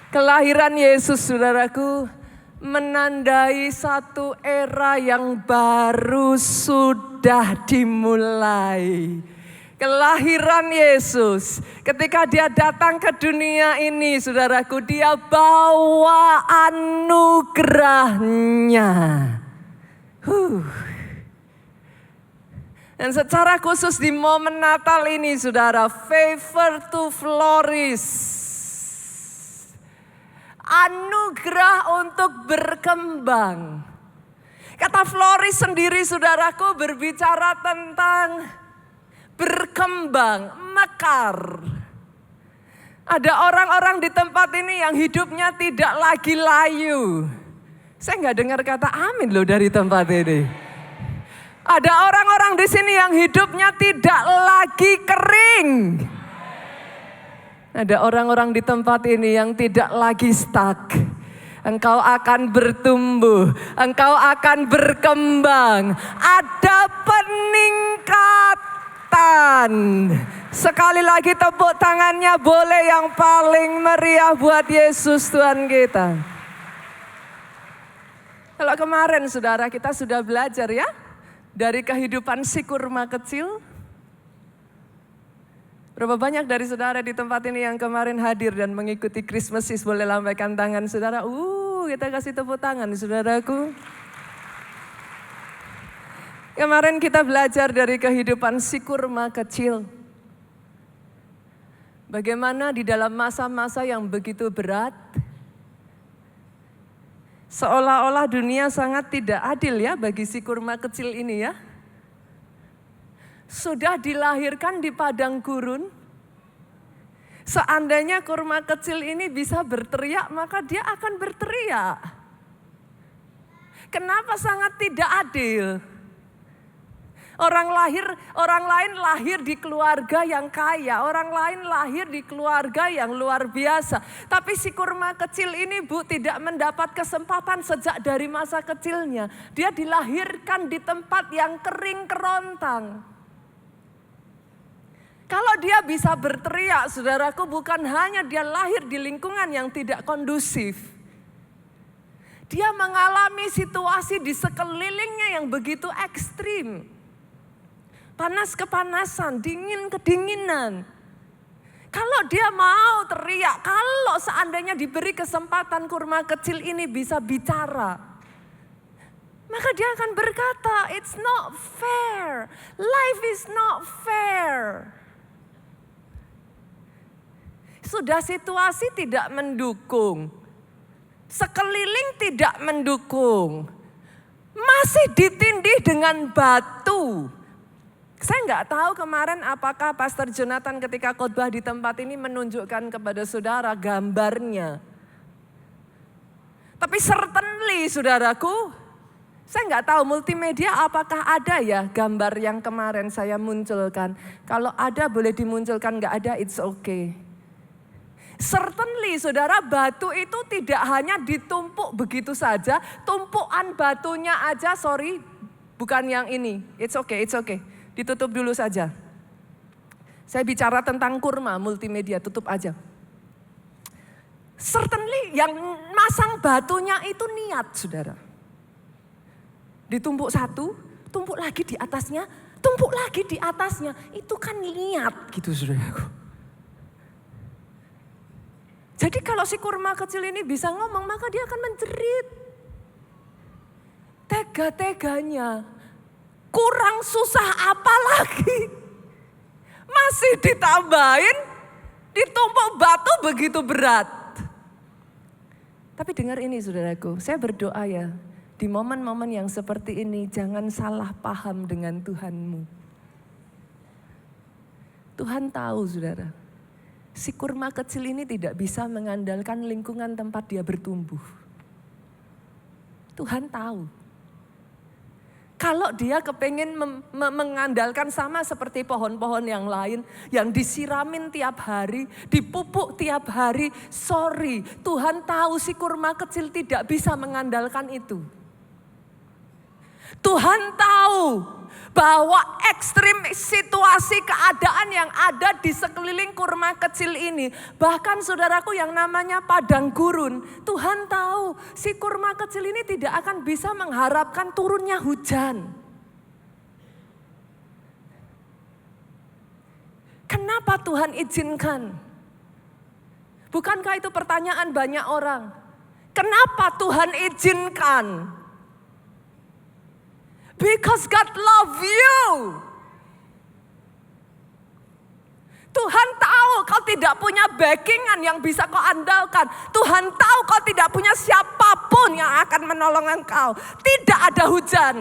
Kelahiran Yesus, saudaraku, menandai satu era yang baru sudah dimulai. Kelahiran Yesus, ketika dia datang ke dunia ini, saudaraku, dia bawa anugerahnya. Dan secara khusus di momen Natal ini, saudara, favor to flourish. Anugerah untuk berkembang. Kata flourish sendiri, saudaraku, berbicara tentang berkembang, mekar. Ada orang-orang di tempat ini yang hidupnya tidak lagi layu. Saya nggak dengar kata amin loh dari tempat ini. Ada orang-orang di sini yang hidupnya tidak lagi kering. Ada orang-orang di tempat ini yang tidak lagi stuck. Engkau akan bertumbuh, engkau akan berkembang. Ada peningkatan. Sekali lagi tepuk tangannya boleh yang paling meriah buat Yesus Tuhan kita. Kalau kemarin saudara kita sudah belajar ya, dari kehidupan si kurma kecil. Berapa banyak dari saudara di tempat ini yang kemarin hadir dan mengikuti Christmas Eve, boleh lambaikan tangan saudara. Kita kasih tepuk tangan saudaraku. Kemarin kita belajar dari kehidupan si kurma kecil. Bagaimana di dalam masa-masa yang begitu berat, seolah-olah dunia sangat tidak adil ya bagi si kurma kecil ini ya. Sudah dilahirkan di padang gurun. Seandainya kurma kecil ini bisa berteriak, maka dia akan berteriak. Kenapa sangat tidak adil? Orang lain lahir di keluarga yang kaya, orang lain lahir di keluarga yang luar biasa. Tapi si kurma kecil ini tidak mendapat kesempatan sejak dari masa kecilnya. Dia dilahirkan di tempat yang kering kerontang. Kalau dia bisa berteriak, saudaraku, bukan hanya dia lahir di lingkungan yang tidak kondusif. Dia mengalami situasi di sekelilingnya yang begitu ekstrim. Panas kepanasan, dingin kedinginan. Kalau dia mau teriak, kalau seandainya diberi kesempatan kurma kecil ini bisa bicara, maka dia akan berkata, it's not fair, life is not fair. Sudah situasi tidak mendukung, sekeliling tidak mendukung, masih ditindih dengan batu. Saya nggak tahu kemarin apakah Pastor Jonathan ketika khotbah di tempat ini menunjukkan kepada saudara gambarnya. Tapi certainly saudaraku, saya nggak tahu multimedia apakah ada ya gambar yang kemarin saya munculkan. Kalau ada boleh dimunculkan, nggak ada it's okay. Certainly saudara, batu itu tidak hanya ditumpuk begitu saja. Tumpukan batunya aja, bukan yang ini. It's okay. Ditutup dulu saja. Saya bicara tentang kurma multimedia, tutup aja. Certainly yang masang batunya itu niat saudara. Ditumpuk satu, tumpuk lagi di atasnya, tumpuk lagi di atasnya. Itu kan niat gitu saudaraku. Jadi kalau si kurma kecil ini bisa ngomong, maka dia akan menjerit. Tega-teganya, kurang susah apa lagi? Masih ditambahin, ditumpuk batu begitu berat. Tapi dengar ini saudaraku, saya berdoa ya, di momen-momen yang seperti ini jangan salah paham dengan Tuhanmu. Tuhan tahu saudara. Si kurma kecil ini tidak bisa mengandalkan lingkungan tempat dia bertumbuh. Tuhan tahu. Kalau dia kepengen mengandalkan sama seperti pohon-pohon yang lain. Yang disiramin tiap hari, dipupuk tiap hari. Tuhan tahu si kurma kecil tidak bisa mengandalkan itu. Tuhan tahu bahwa ekstrim situasi keadaan yang ada di sekeliling kurma kecil ini. Bahkan saudaraku yang namanya padang gurun. Tuhan tahu si kurma kecil ini tidak akan bisa mengharapkan turunnya hujan. Kenapa Tuhan izinkan? Bukankah itu pertanyaan banyak orang? Kenapa Tuhan izinkan? Because God love you. Tuhan tahu kau tidak punya backingan yang bisa kau andalkan. Tuhan tahu kau tidak punya siapapun yang akan menolong engkau. Tidak ada hujan.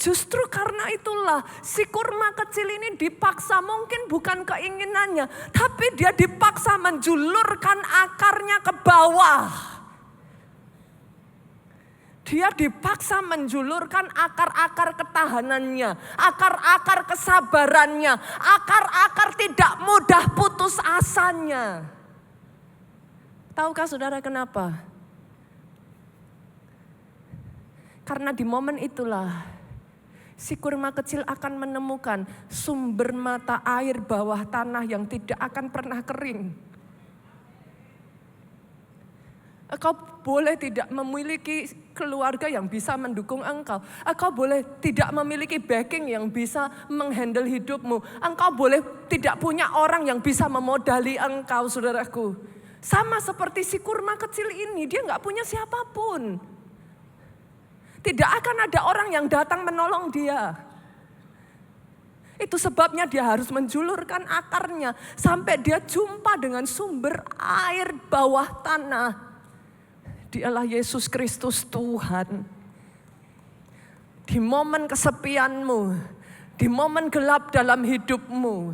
Justru karena itulah si kurma kecil ini dipaksa, mungkin bukan keinginannya, tapi dia dipaksa menjulurkan akarnya ke bawah. Dia dipaksa menjulurkan akar-akar ketahanannya, akar-akar kesabarannya, akar-akar tidak mudah putus asanya. Tahukah saudara kenapa? Karena di momen itulah si kurma kecil akan menemukan sumber mata air bawah tanah yang tidak akan pernah kering. Engkau boleh tidak memiliki keluarga yang bisa mendukung engkau. Engkau boleh tidak memiliki backing yang bisa menghandle hidupmu. Engkau boleh tidak punya orang yang bisa memodali engkau, saudaraku. Sama seperti si kurma kecil ini, dia gak punya siapapun. Tidak akan ada orang yang datang menolong dia. Itu sebabnya dia harus menjulurkan akarnya sampai dia jumpa dengan sumber air bawah tanah. Dialah Yesus Kristus Tuhan. Di momen kesepianmu, di momen gelap dalam hidupmu,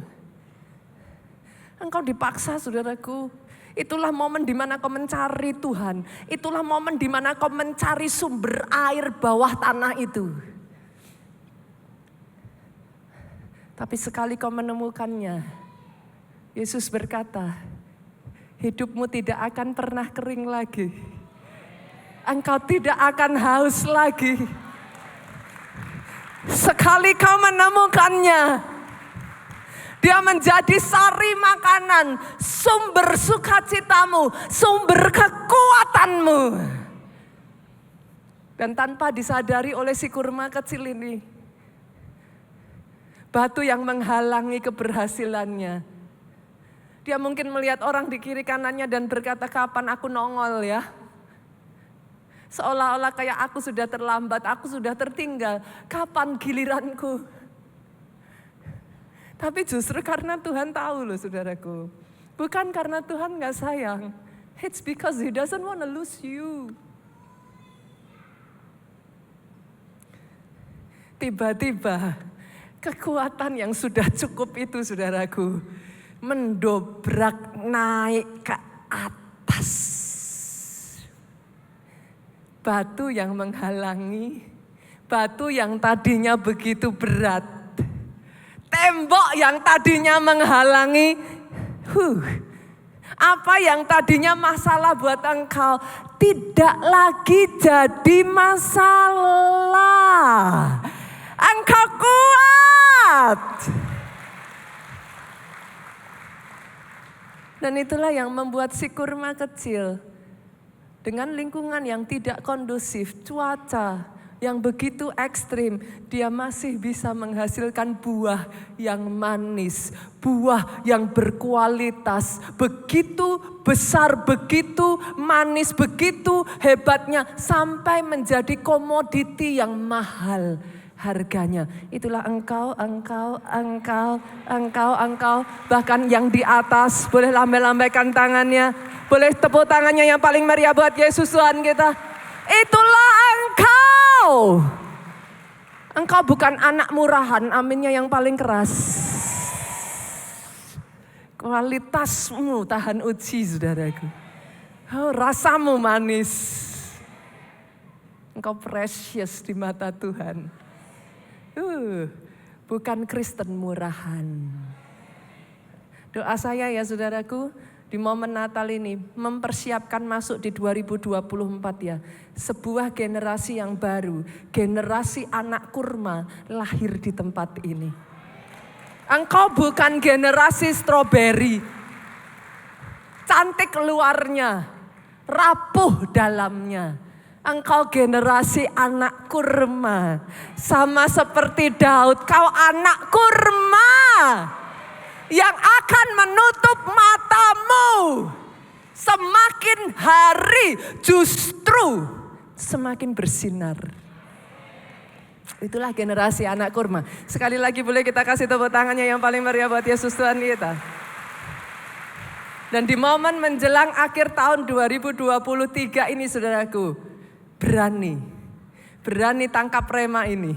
engkau dipaksa, saudaraku. Itulah momen di mana kau mencari Tuhan. Itulah momen di mana kau mencari sumber air bawah tanah itu. Tapi sekali kau menemukannya, Yesus berkata, hidupmu tidak akan pernah kering lagi. Engkau tidak akan haus lagi. Sekali kau menemukannya, dia menjadi sari makanan, sumber sukacitamu, sumber kekuatanmu. Dan tanpa disadari oleh si kurma kecil ini, batu yang menghalangi keberhasilannya. Dia mungkin melihat orang di kiri kanannya dan berkata, kapan aku nongol ya? Seolah-olah kayak aku sudah terlambat, aku sudah tertinggal. Kapan giliranku? Tapi justru karena Tuhan tahu loh saudaraku. Bukan karena Tuhan gak sayang. It's because He doesn't want to lose you. Tiba-tiba kekuatan yang sudah cukup itu saudaraku mendobrak naik ke atas. Batu yang menghalangi, batu yang tadinya begitu berat, tembok yang tadinya menghalangi, apa yang tadinya masalah buat engkau tidak lagi jadi masalah. Engkau kuat. Dan itulah yang membuat si kurma kecil dengan lingkungan yang tidak kondusif, cuaca yang begitu ekstrim, dia masih bisa menghasilkan buah yang manis, buah yang berkualitas, begitu besar, begitu manis, begitu hebatnya, sampai menjadi komoditi yang mahal harganya. Itulah engkau, bahkan yang di atas boleh lambai-lambaikan tangannya. Boleh tepuk tangannya yang paling meriah buat Yesus Tuhan kita. Itulah engkau. Engkau bukan anak murahan, aminnya yang paling keras. Kualitasmu tahan uji saudaraku. Oh, rasamu manis. Engkau precious di mata Tuhan. Bukan Kristen murahan. Doa saya ya saudaraku, di momen Natal ini mempersiapkan masuk di 2024 ya. Sebuah generasi yang baru, generasi anak kurma lahir di tempat ini. Engkau bukan generasi stroberi, cantik luarnya, rapuh dalamnya. Engkau generasi anak kurma, sama seperti Daud, kau anak kurma yang akan menutup matamu. Semakin hari justru semakin bersinar. Itulah generasi anak kurma. Sekali lagi boleh kita kasih tepuk tangannya yang paling meriah buat Yesus Tuhan kita. Dan di momen menjelang akhir tahun 2023 ini saudaraku, berani tangkap rema ini.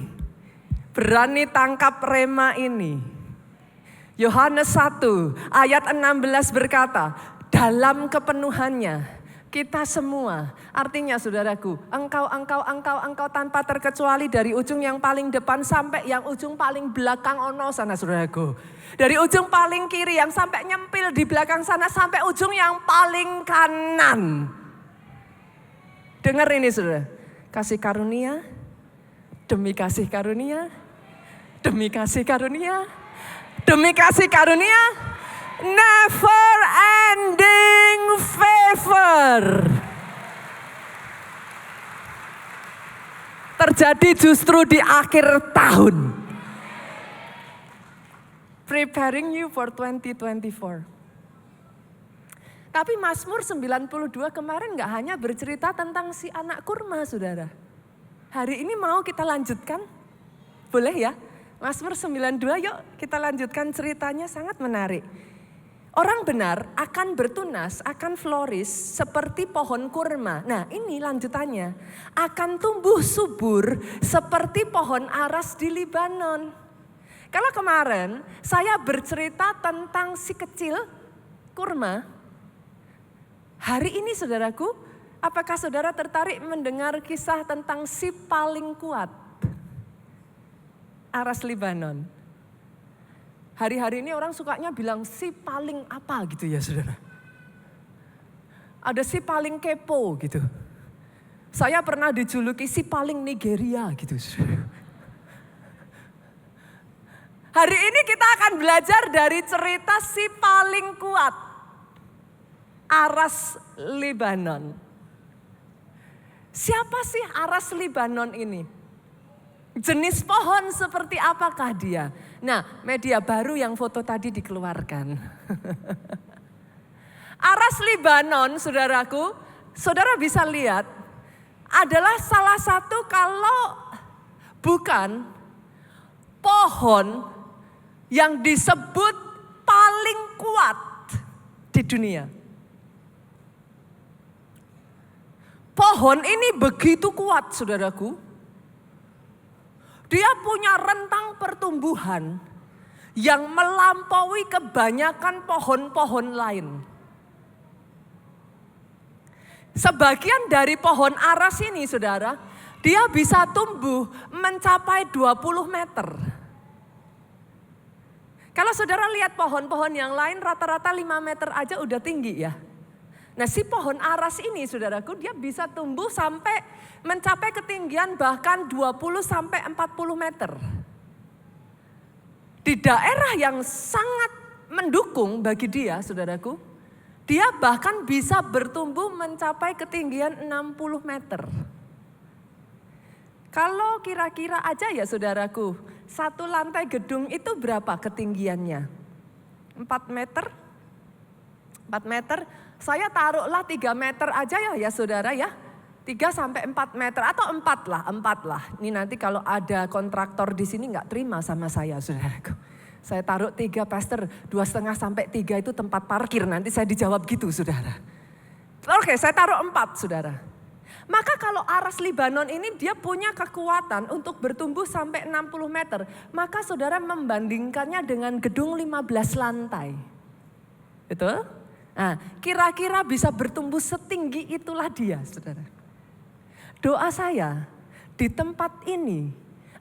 Berani tangkap rema ini. Yohanes 1 ayat 16 berkata, dalam kepenuhannya kita semua, artinya saudaraku, engkau tanpa terkecuali dari ujung yang paling depan sampai yang ujung paling belakang ono sana saudaraku. Dari ujung paling kiri yang sampai nyempil di belakang sana sampai ujung yang paling kanan. Dengar ini saudara, kasih karunia, demi kasih karunia, demi kasih karunia, demi kasih karunia, never ending favor. Terjadi justru di akhir tahun. Preparing you for 2024. Tapi Mazmur 92 kemarin gak hanya bercerita tentang si anak kurma saudara. Hari ini mau kita lanjutkan? Boleh ya? Mazmur 92 yuk kita lanjutkan ceritanya, sangat menarik. Orang benar akan bertunas, akan flourish seperti pohon kurma. Nah ini lanjutannya. Akan tumbuh subur seperti pohon aras di Libanon. Kalau kemarin saya bercerita tentang si kecil kurma. Hari ini saudaraku, apakah saudara tertarik mendengar kisah tentang si paling kuat? Aras Libanon. Hari-hari ini orang sukanya bilang si paling apa gitu ya saudara. Ada si paling kepo gitu. Saya pernah dijuluki si paling Nigeria gitu. Hari ini kita akan belajar dari cerita si paling kuat. Aras Libanon. Siapa sih Aras Libanon ini? Jenis pohon seperti apakah dia? Nah, media baru yang foto tadi dikeluarkan. Aras Libanon, saudaraku, saudara bisa lihat, adalah salah satu kalau bukan pohon yang disebut paling kuat di dunia. Pohon ini begitu kuat, saudaraku. Dia punya rentang pertumbuhan yang melampaui kebanyakan pohon-pohon lain. Sebagian dari pohon aras ini, saudara, dia bisa tumbuh mencapai 20 meter. Kalau saudara lihat pohon-pohon yang lain rata-rata 5 meter aja udah tinggi ya. Nah si pohon aras ini saudaraku, dia bisa tumbuh sampai mencapai ketinggian bahkan 20 sampai 40 meter. Di daerah yang sangat mendukung bagi dia saudaraku, dia bahkan bisa bertumbuh mencapai ketinggian 60 meter. Kalau kira-kira aja ya saudaraku, satu lantai gedung itu berapa ketinggiannya? 4 meter? 4 meter, saya taruhlah 3 meter aja ya saudara ya. 3 sampai 4 meter atau 4 lah. Ini nanti kalau ada kontraktor di sini nggak terima sama saya saudaraku. Saya taruh 3 pastor, 2,5 sampai 3 itu tempat parkir, nanti saya dijawab gitu saudara. Oke, saya taruh 4 saudara. Maka kalau aras Libanon ini dia punya kekuatan untuk bertumbuh sampai 60 meter. Maka saudara membandingkannya dengan gedung 15 lantai. Betul? Nah, kira-kira bisa bertumbuh setinggi itulah dia saudara. Doa saya di tempat ini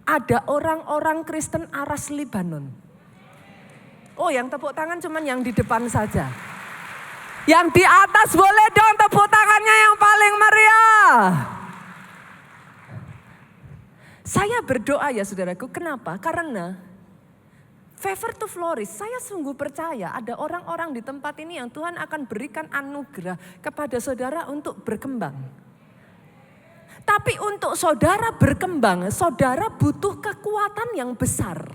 ada orang-orang Kristen aras Libanon. Oh yang tepuk tangan cuman yang di depan saja. Yang di atas boleh dong tepuk tangannya yang paling meriah. Saya berdoa ya saudaraku, kenapa? Karena favor to flourish, saya sungguh percaya ada orang-orang di tempat ini yang Tuhan akan berikan anugerah kepada saudara untuk berkembang. Tapi untuk saudara berkembang, saudara butuh kekuatan yang besar.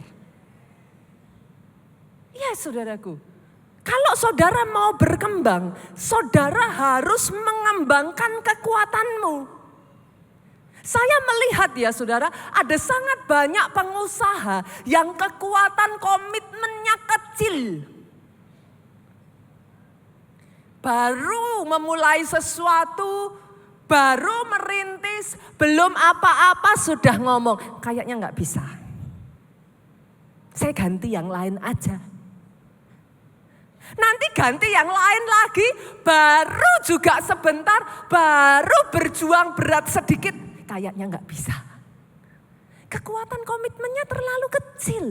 Ya saudaraku, kalau saudara mau berkembang, saudara harus mengembangkan kekuatanmu. Saya melihat ya saudara, ada sangat banyak pengusaha yang kekuatan komitmennya kecil. Baru memulai sesuatu, baru merintis, belum apa-apa sudah ngomong, kayaknya nggak bisa. Saya ganti yang lain aja. Nanti ganti yang lain lagi, baru juga sebentar, baru berjuang berat sedikit, kayaknya nggak bisa. Kekuatan komitmennya terlalu kecil.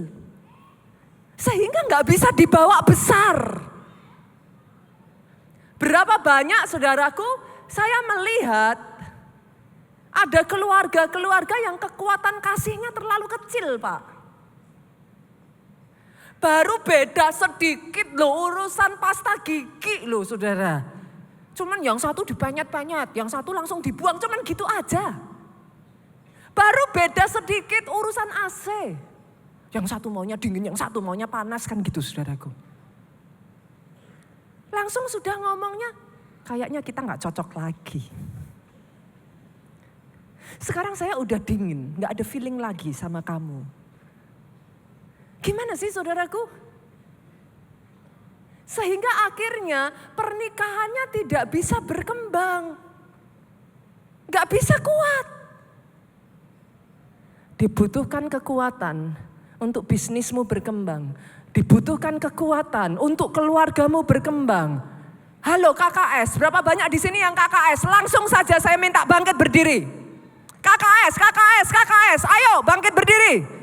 Sehingga nggak bisa dibawa besar. Berapa banyak saudaraku, saya melihat ada keluarga-keluarga yang kekuatan kasihnya terlalu kecil, Pak. Baru beda sedikit loh urusan pasta gigi loh saudara. Cuman yang satu dipenyet-penyet, yang satu langsung dibuang, cuman gitu aja. Baru beda sedikit urusan AC. Yang satu maunya dingin, yang satu maunya panas kan gitu saudaraku. Langsung sudah ngomongnya, kayaknya kita gak cocok lagi. Sekarang saya udah dingin, gak ada feeling lagi sama kamu. Gimana sih saudaraku? Sehingga akhirnya pernikahannya tidak bisa berkembang. Gak bisa kuat. Dibutuhkan kekuatan untuk bisnismu berkembang. Dibutuhkan kekuatan untuk keluargamu berkembang. Halo KKS, berapa banyak di sini yang KKS? Langsung saja saya minta bangkit berdiri. KKS, ayo bangkit berdiri.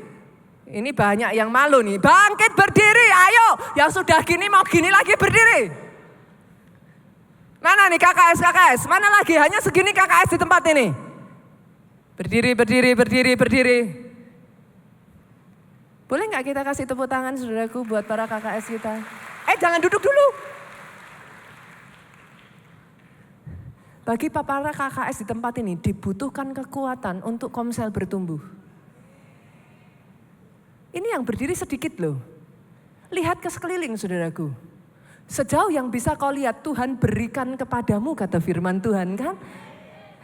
Ini banyak yang malu nih, bangkit berdiri, ayo. Yang sudah gini mau gini lagi berdiri. Mana nih KKS, mana lagi? Hanya segini KKS di tempat ini. Berdiri. Boleh gak kita kasih tepuk tangan saudaraku buat para KKS kita? Jangan duduk dulu. Bagi para KKS di tempat ini dibutuhkan kekuatan untuk Komsel bertumbuh. Ini yang berdiri sedikit loh. Lihat ke sekeliling saudaraku. Sejauh yang bisa kau lihat Tuhan berikan kepadamu kata firman Tuhan kan.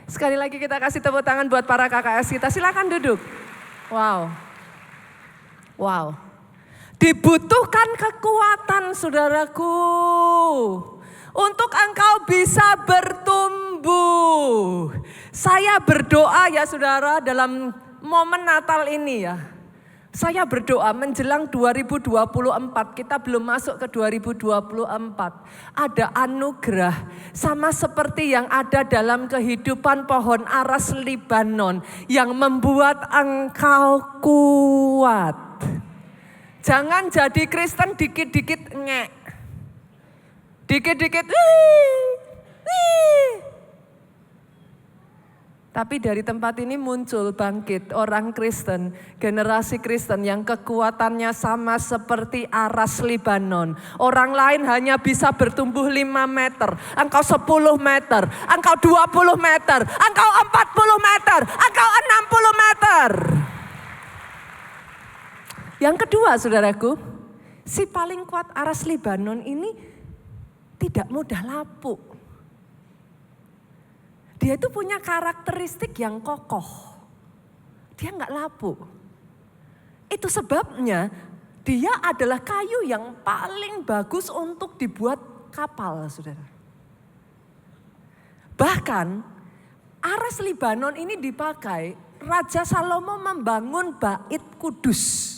Sekali lagi kita kasih tepuk tangan buat para KKS kita. Silakan duduk. Wow. Dibutuhkan kekuatan saudaraku. Untuk engkau bisa bertumbuh. Saya berdoa ya saudara dalam momen Natal ini ya. Saya berdoa menjelang 2024, kita belum masuk ke 2024. Ada anugerah sama seperti yang ada dalam kehidupan pohon aras Libanon yang membuat engkau kuat. Jangan jadi Kristen dikit-dikit ngek. Dikit-dikit Tapi dari tempat ini muncul bangkit orang Kristen, generasi Kristen yang kekuatannya sama seperti aras Libanon. Orang lain hanya bisa bertumbuh 5 meter, engkau 10 meter, engkau 20 meter, engkau 40 meter, engkau 60 meter. Yang kedua saudaraku, si paling kuat aras Libanon ini tidak mudah lapuk. Dia itu punya karakteristik yang kokoh. Dia nggak lapuk. Itu sebabnya dia adalah kayu yang paling bagus untuk dibuat kapal, saudara. Bahkan aras Libanon ini dipakai, Raja Salomo membangun bait kudus.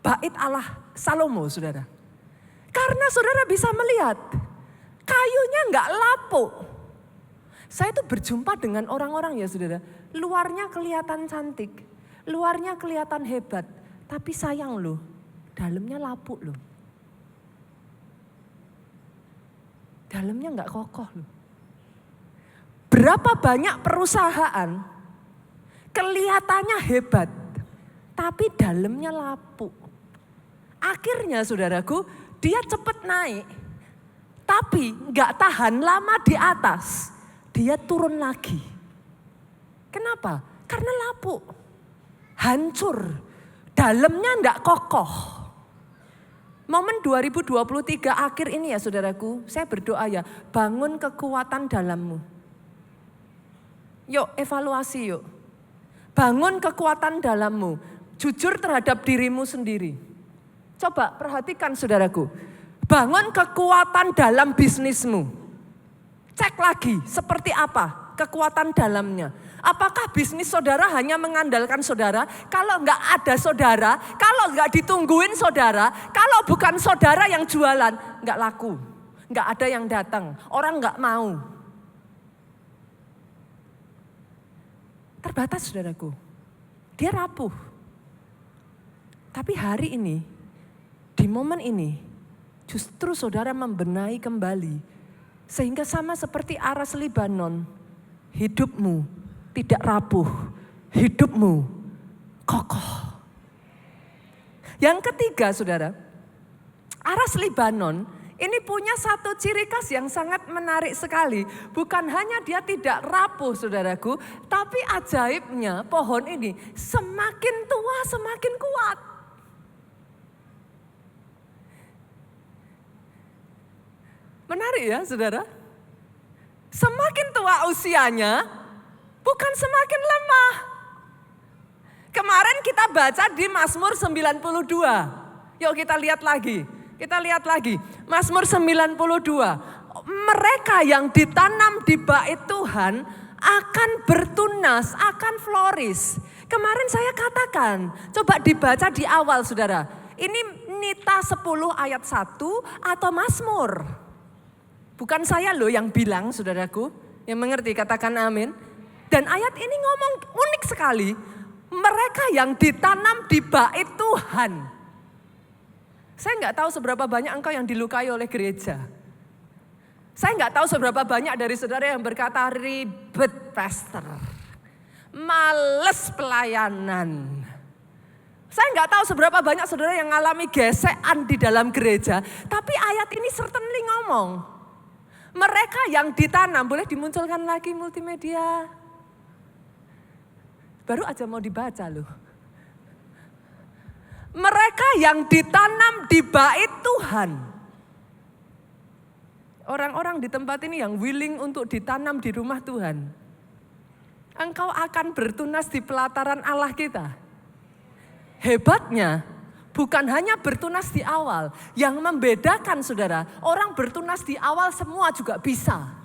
Bait Allah Salomo, saudara. Karena saudara bisa melihat, kayunya nggak lapuk. Saya tuh berjumpa dengan orang-orang ya saudara, luarnya kelihatan cantik, luarnya kelihatan hebat, tapi sayang loh, dalamnya lapuk loh. dalamnya enggak kokoh loh. Berapa banyak perusahaan kelihatannya hebat, tapi dalamnya lapuk. Akhirnya saudaraku, dia cepat naik, tapi enggak tahan lama di atas, dia turun lagi. Kenapa? Karena lapuk, hancur, dalamnya enggak kokoh. Momen 2023 akhir ini ya saudaraku, saya berdoa ya, bangun kekuatan dalammu. Yuk evaluasi yuk. Bangun kekuatan dalammu. Jujur terhadap dirimu sendiri. Coba perhatikan saudaraku. Bangun kekuatan dalam bisnismu. Cek lagi seperti apa kekuatan dalamnya. Apakah bisnis saudara hanya mengandalkan saudara? Kalau enggak ada saudara, kalau enggak ditungguin saudara, kalau bukan saudara yang jualan, enggak laku. Enggak ada yang datang, orang enggak mau. Terbatas saudaraku, dia rapuh. Tapi hari ini, di momen ini, justru saudara membenahi kembali. Sehingga sama seperti aras Libanon, hidupmu tidak rapuh, hidupmu kokoh. Yang ketiga saudara, aras Libanon ini punya satu ciri khas yang sangat menarik sekali. Bukan hanya dia tidak rapuh saudaraku, tapi ajaibnya pohon ini semakin tua semakin kuat. Menarik ya saudara? Semakin tua usianya, bukan semakin lemah. Kemarin kita baca di Mazmur 92. Yuk kita lihat lagi. Kita lihat lagi, Mazmur 92. Mereka yang ditanam di bait Tuhan akan bertunas, akan flourish. Kemarin saya katakan, coba dibaca di awal saudara. Ini Nita 10 ayat 1 atau Mazmur. Bukan saya loh yang bilang saudaraku, yang mengerti katakan amin. Dan ayat ini ngomong unik sekali, mereka yang ditanam di bait Tuhan. Saya enggak tahu seberapa banyak engkau yang dilukai oleh gereja. Saya enggak tahu seberapa banyak dari saudara yang berkata ribet pastor. Males pelayanan. Saya enggak tahu seberapa banyak saudara yang mengalami gesekan di dalam gereja. Tapi ayat ini certainly ngomong. Mereka yang ditanam, boleh dimunculkan lagi multimedia. Baru aja mau dibaca loh. Mereka yang ditanam di bait Tuhan. Orang-orang di tempat ini yang willing untuk ditanam di rumah Tuhan. Engkau akan bertunas di pelataran Allah kita. Hebatnya bukan hanya bertunas di awal. Yang membedakan saudara, orang bertunas di awal semua juga bisa.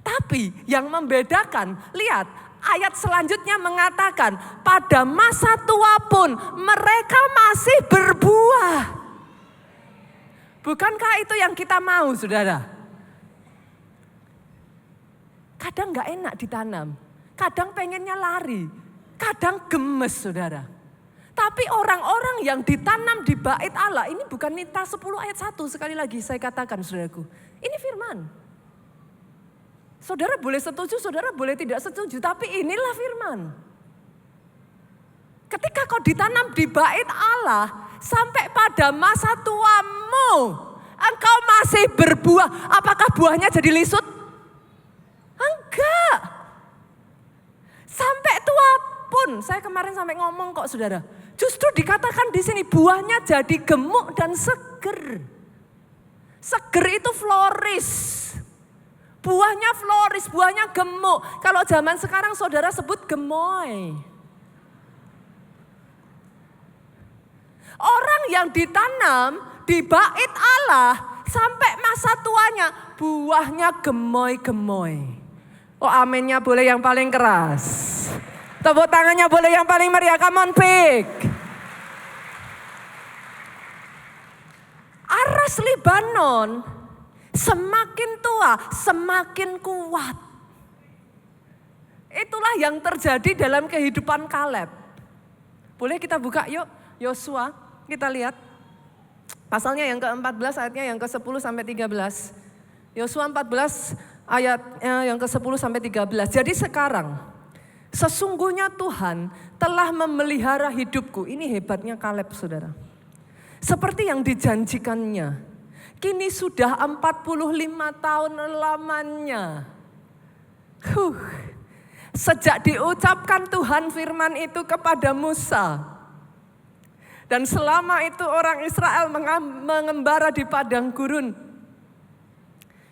Tapi yang membedakan, lihat ayat selanjutnya mengatakan, pada masa tua pun mereka masih berbuah. Bukankah itu yang kita mau saudara? Kadang gak enak ditanam, kadang pengennya lari, kadang gemes saudara. Tapi orang-orang yang ditanam di bait Allah, ini bukan Nita 10 ayat 1, sekali lagi saya katakan saudaraku. Ini firman. Saudara boleh setuju, saudara boleh tidak setuju, tapi inilah firman. Ketika kau ditanam di bait Allah, sampai pada masa tuamu, engkau masih berbuah. Apakah buahnya jadi lisut? Enggak. Sampai tua pun, saya kemarin sampai ngomong kok saudara. Justru dikatakan di sini buahnya jadi gemuk dan seger. Seger itu flourish. Buahnya floris, buahnya gemuk. Kalau zaman sekarang saudara sebut gemoy. Orang yang ditanam di bait Allah sampai masa tuanya buahnya gemoy-gemoy. Oh aminnya boleh yang paling keras. Tepuk tangannya boleh yang paling meriah. Come on pick. Aras Libanon semakin tua, semakin kuat. Itulah yang terjadi dalam kehidupan Kaleb. Boleh kita buka yuk, Yosua, kita lihat. Pasalnya yang ke-14, ayatnya yang ke-10 sampai 13. Yosua 14 ayat yang ke-10 sampai 13. Jadi sekarang, sesungguhnya Tuhan telah memelihara hidupku. Ini hebatnya Kaleb, saudara. Seperti yang dijanjikannya. Kini sudah 45 tahun lamanya. Sejak diucapkan Tuhan firman itu kepada Musa. Dan selama itu orang Israel mengembara di padang gurun.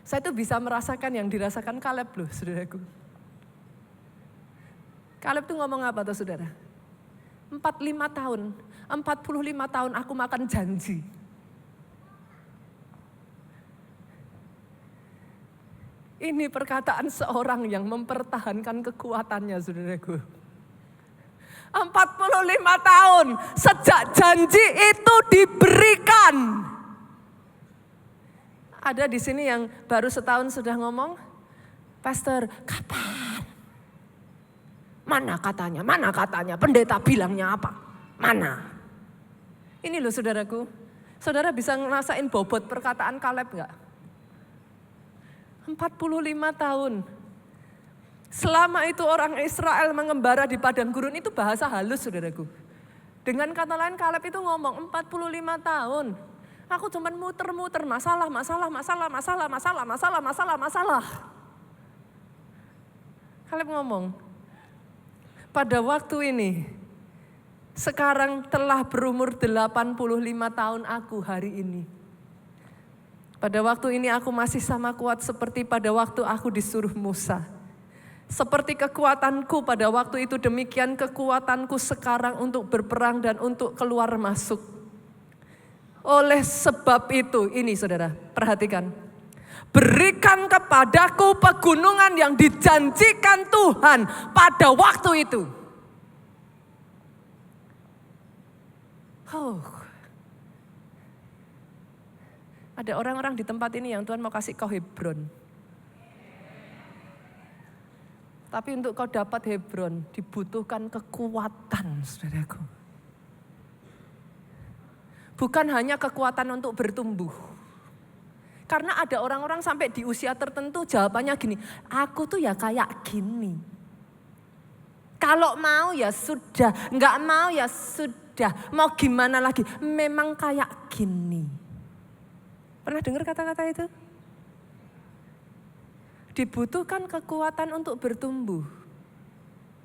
Saya tuh bisa merasakan yang dirasakan Kaleb loh, saudaraku. Kaleb tuh ngomong apa tuh, saudara? 45 tahun aku makan janji. Ini perkataan seorang yang mempertahankan kekuatannya, saudaraku. 45 tahun sejak janji itu diberikan. Ada di sini yang baru setahun sudah ngomong, Pastor, kapan? Mana katanya? Pendeta bilangnya apa? Mana? Ini loh saudaraku, saudara bisa ngerasain bobot perkataan Kaleb enggak? 45 tahun. Selama itu orang Israel mengembara di padang gurun, itu bahasa halus saudaraku. Dengan kata lain Kaleb itu ngomong 45 tahun. Aku cuman muter-muter masalah. Kaleb ngomong, pada waktu ini, sekarang telah berumur 85 tahun aku hari ini. Pada waktu ini aku masih sama kuat seperti pada waktu aku disuruh Musa. Seperti kekuatanku pada waktu itu, demikian kekuatanku sekarang untuk berperang dan untuk keluar masuk. Oleh sebab itu, ini saudara, perhatikan. Berikan kepadaku pegunungan yang dijanjikan Tuhan pada waktu itu. Ada orang-orang di tempat ini yang Tuhan mau kasih kau Hebron. Tapi untuk kau dapat Hebron dibutuhkan kekuatan, saudaraku. Bukan hanya kekuatan untuk bertumbuh. Karena ada orang-orang sampai di usia tertentu jawabannya gini, aku tuh ya kayak gini. Kalau mau ya sudah, enggak mau ya sudah. Mau gimana lagi, memang kayak gini. Pernah dengar kata-kata itu? Dibutuhkan kekuatan untuk bertumbuh.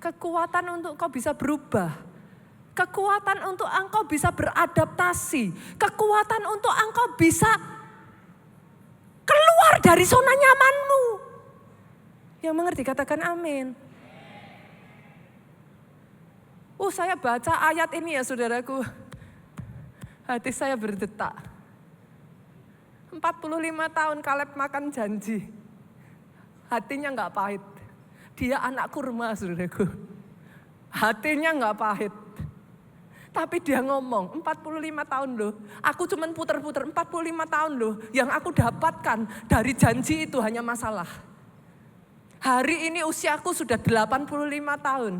Kekuatan untuk kau bisa berubah. Kekuatan untuk engkau bisa beradaptasi. Kekuatan untuk engkau bisa keluar dari zona nyamanmu. Yang mengerti katakan amin. Saya baca ayat ini ya saudaraku. Hati saya berdetak. 45 tahun Kaleb makan janji. Hatinya gak pahit. Dia anak kurma saudaraku. Hatinya gak pahit. Tapi dia ngomong, 45 tahun loh, aku cuman puter-puter 45 tahun loh, yang aku dapatkan dari janji itu hanya masalah. Hari ini usiaku sudah 85 tahun.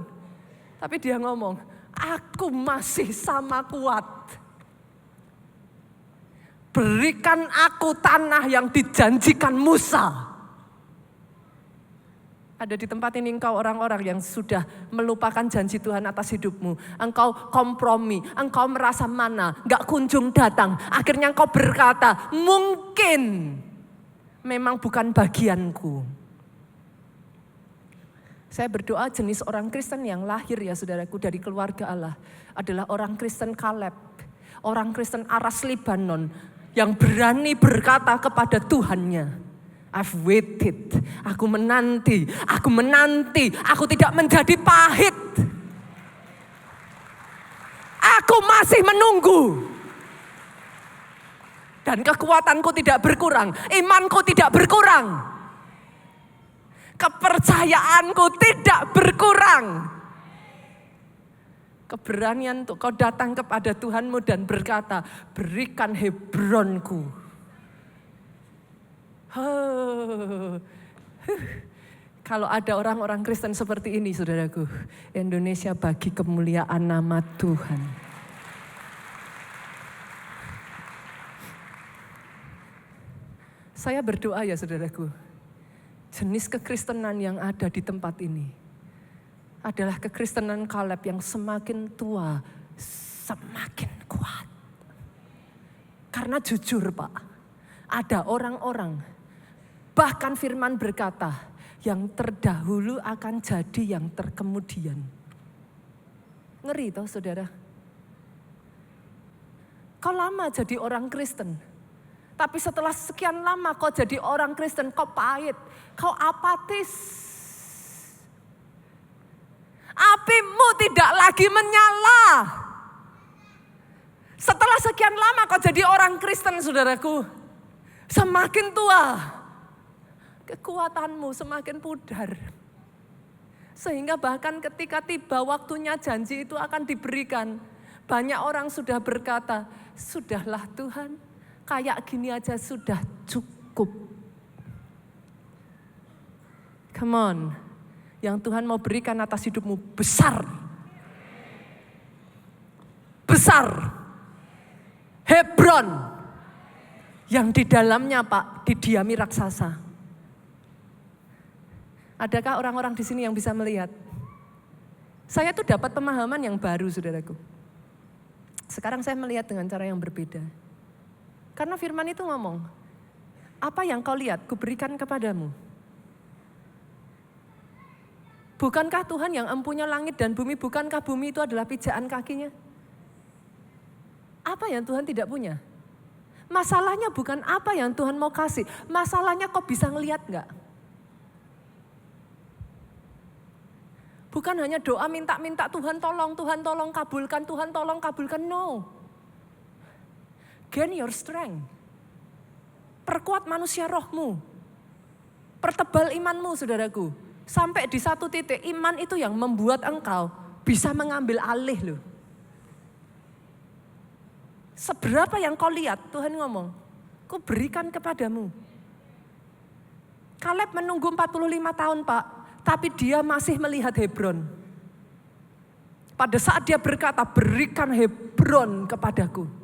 Tapi dia ngomong, aku masih sama kuat. Berikan aku tanah yang dijanjikan Musa. Ada di tempat ini engkau orang-orang yang sudah melupakan janji Tuhan atas hidupmu. Engkau kompromi, engkau merasa mana, gak kunjung datang. Akhirnya engkau berkata, mungkin memang bukan bagianku. Saya berdoa jenis orang Kristen yang lahir ya saudaraku dari keluarga Allah adalah orang Kristen Kaleb. Orang Kristen Aras Libanon yang berani berkata kepada Tuhannya, I've waited, aku menanti, aku tidak menjadi pahit. Aku masih menunggu. Dan kekuatanku tidak berkurang, imanku tidak berkurang. Kepercayaanku tidak berkurang. Keberanian untuk kau datang kepada Tuhanmu dan berkata, berikan Hebronku. Kalau ada orang-orang Kristen seperti ini saudaraku, Indonesia bagi kemuliaan nama Tuhan. Saya berdoa ya saudaraku, jenis kekristenan yang ada di tempat ini adalah kekristenan Kaleb yang semakin tua, semakin kuat. Karena jujur Pak, ada orang-orang, bahkan firman berkata, yang terdahulu akan jadi yang terkemudian. Ngeri toh saudara. Kau lama jadi orang Kristen, tapi setelah sekian lama kau jadi orang Kristen, kau pahit, kau apatis. Apimu tidak lagi menyala. Setelah sekian lama kau jadi orang Kristen saudaraku, semakin tua, kekuatanmu semakin pudar. Sehingga bahkan ketika tiba waktunya janji itu akan diberikan, banyak orang sudah berkata, sudahlah Tuhan, kayak gini aja sudah cukup. Come on, yang Tuhan mau berikan atas hidupmu besar. Besar. Hebron. Yang di dalamnya Pak, didiami raksasa. Adakah orang-orang di sini yang bisa melihat? Saya tuh dapat pemahaman yang baru saudaraku. Sekarang saya melihat dengan cara yang berbeda. Karena firman itu ngomong, apa yang kau lihat, kuberikan kepadamu. Bukankah Tuhan yang empunya langit dan bumi, bukankah bumi itu adalah pijaan kakinya? Apa yang Tuhan tidak punya? Masalahnya bukan apa yang Tuhan mau kasih, masalahnya kau bisa ngelihat enggak? Bukan hanya doa minta-minta Tuhan tolong kabulkan, Tuhan tolong kabulkan, no. Gain your strength. Perkuat manusia rohmu. Pertebal imanmu saudaraku. Sampai di satu titik iman itu yang membuat engkau bisa mengambil alih loh. Seberapa yang kau lihat Tuhan ngomong, ku berikan kepadamu. Kaleb menunggu 45 tahun Pak, tapi dia masih melihat Hebron. Pada saat dia berkata, berikan Hebron kepadaku.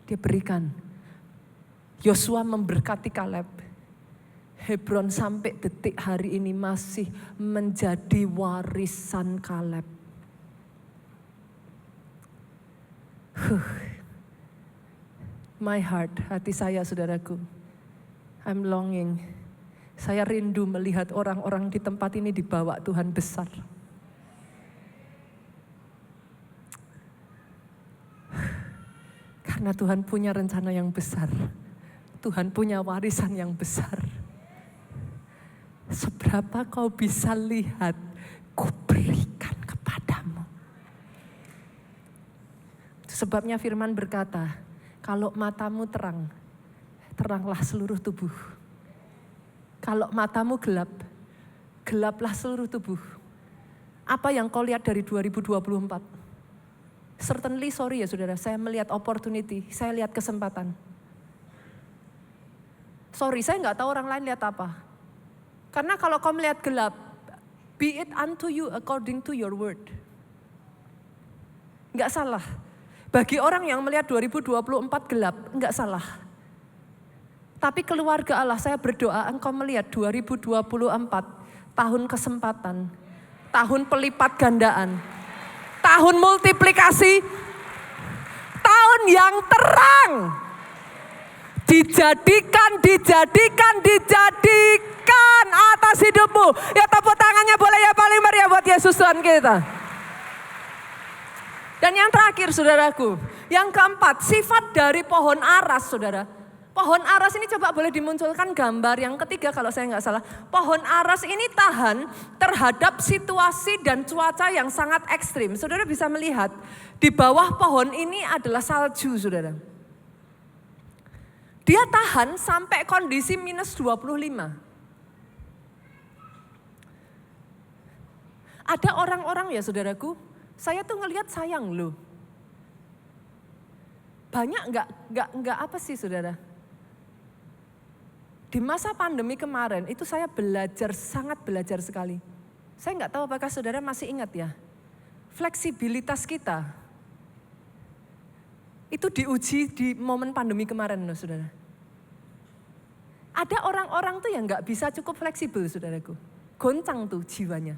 Dia berikan. Yosua memberkati Kaleb. Hebron sampai detik hari ini masih menjadi warisan Kaleb. My heart, hati saya saudaraku. I'm longing. Saya rindu melihat orang-orang di tempat ini dibawa Tuhan besar. Karena Tuhan punya rencana yang besar. Tuhan punya warisan yang besar. Seberapa kau bisa lihat, ku berikan kepadamu. Sebabnya firman berkata, kalau matamu terang, teranglah seluruh tubuh. Kalau matamu gelap, gelaplah seluruh tubuh. Apa yang kau lihat dari 2024? Certainly sorry ya saudara, saya melihat opportunity, saya lihat kesempatan. Sorry, saya nggak tahu orang lain lihat apa. Karena kalau kau melihat gelap, be it unto you according to your word. Nggak salah. Bagi orang yang melihat 2024 gelap, enggak salah. Tapi keluarga Allah, saya berdoa engkau melihat 2024 tahun kesempatan, tahun pelipat gandaan, tahun multiplikasi, tahun yang terang. Dijadikan atas hidupmu. Ya tepuk tangannya boleh ya paling meriah buat Yesus Tuhan kita. Dan yang terakhir saudaraku, yang keempat, sifat dari pohon aras saudara. Pohon aras ini coba boleh dimunculkan gambar yang ketiga kalau saya nggak salah. Pohon aras ini tahan terhadap situasi dan cuaca yang sangat ekstrim. Saudara bisa melihat di bawah pohon ini adalah salju saudara. Dia tahan sampai kondisi minus 25. Ada orang-orang ya saudaraku, saya tuh ngelihat sayang loh. Banyak enggak apa sih saudara? Di masa pandemi kemarin itu saya sangat belajar sekali. Saya enggak tahu apakah saudara masih ingat ya. Fleksibilitas kita itu diuji di momen pandemi kemarin loh saudara. Ada orang-orang tuh yang gak bisa cukup fleksibel, saudaraku. Goncang tuh jiwanya.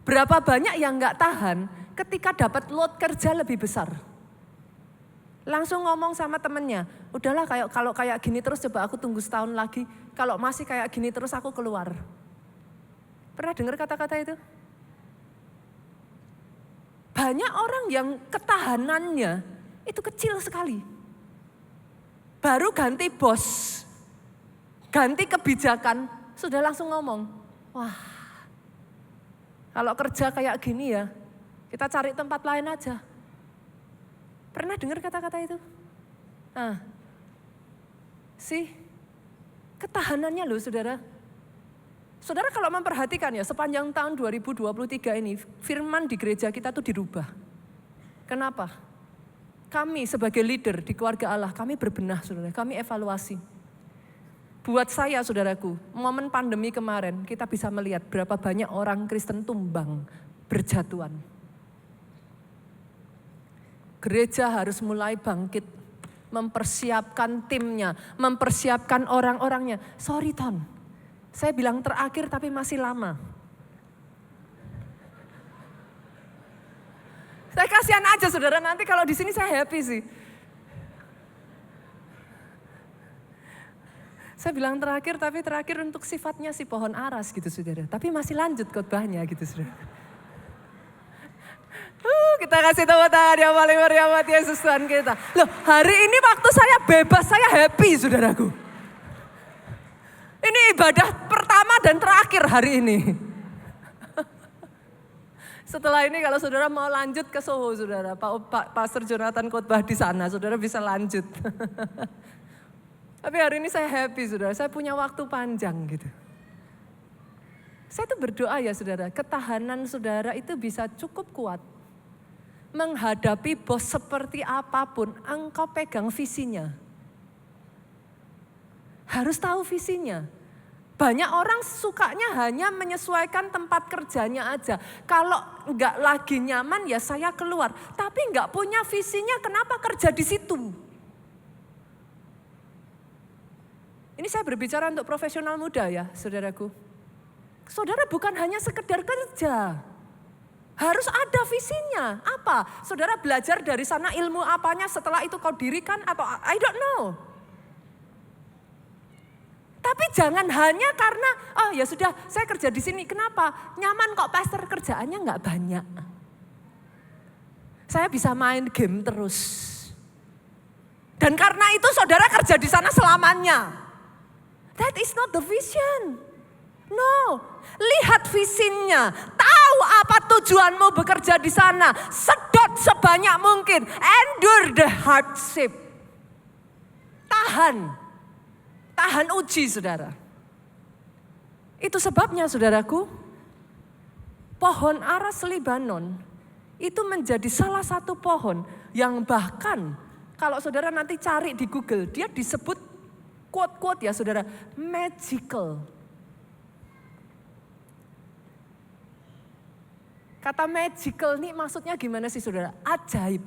Berapa banyak yang gak tahan ketika dapat load kerja lebih besar. Langsung ngomong sama temennya, udahlah kalau kayak gini terus coba aku tunggu setahun lagi. Kalau masih kayak gini terus aku keluar. Pernah dengar kata-kata itu? Banyak orang yang ketahanannya itu kecil sekali. Baru ganti bos, ganti kebijakan, sudah langsung ngomong, wah kalau kerja kayak gini ya, kita cari tempat lain aja. Pernah dengar kata-kata itu? Nah, ketahanannya loh saudara. Saudara kalau memperhatikan ya sepanjang tahun 2023 ini, firman di gereja kita tuh dirubah. Kenapa? Kami sebagai leader di keluarga Allah, kami berbenah saudara, kami evaluasi. Buat saya saudaraku, momen pandemi kemarin kita bisa melihat berapa banyak orang Kristen tumbang, berjatuhan. Gereja harus mulai bangkit, mempersiapkan timnya, mempersiapkan orang-orangnya. Sorry Ton, saya bilang terakhir tapi masih lama. Saya kasihan aja saudara, nanti kalau di sini saya happy sih. Saya bilang terakhir, tapi terakhir untuk sifatnya si pohon aras gitu saudara. Tapi masih lanjut khotbahnya gitu saudara. Kita kasih tepuk tangan yang paling meriah buat Yesus Tuhan kita. Loh hari ini waktu saya bebas, saya happy saudaraku. Ini ibadah pertama dan terakhir hari ini. Setelah ini kalau saudara mau lanjut ke Soho saudara, Pak Pastor Jonathan khotbah di sana, saudara bisa lanjut. Tapi hari ini saya happy saudara, saya punya waktu panjang gitu. Saya tuh berdoa ya saudara, ketahanan saudara itu bisa cukup kuat. Menghadapi bos seperti apapun, engkau pegang visinya. Harus tahu visinya. Banyak orang sukanya hanya menyesuaikan tempat kerjanya aja. Kalau enggak lagi nyaman ya saya keluar. Tapi enggak punya visinya, kenapa kerja di situ? Ini saya berbicara untuk profesional muda ya, saudaraku. Saudara bukan hanya sekedar kerja. Harus ada visinya. Apa? Saudara belajar dari sana ilmu apanya setelah itu kau dirikan atau I don't know. Tapi jangan hanya karena, oh ya sudah saya kerja di sini. Kenapa? Nyaman kok pastor, kerjaannya nggak banyak. Saya bisa main game terus. Dan karena itu saudara kerja di sana selamanya. That is not the vision. No, lihat visinya, tahu apa tujuanmu bekerja di sana, sedot sebanyak mungkin, endure the hardship. Tahan uji saudara. Itu sebabnya saudaraku, pohon aras Libanon itu menjadi salah satu pohon yang bahkan kalau saudara nanti cari di Google, dia disebut quote-quote ya saudara, magical. Kata magical ini maksudnya gimana sih saudara? Ajaib.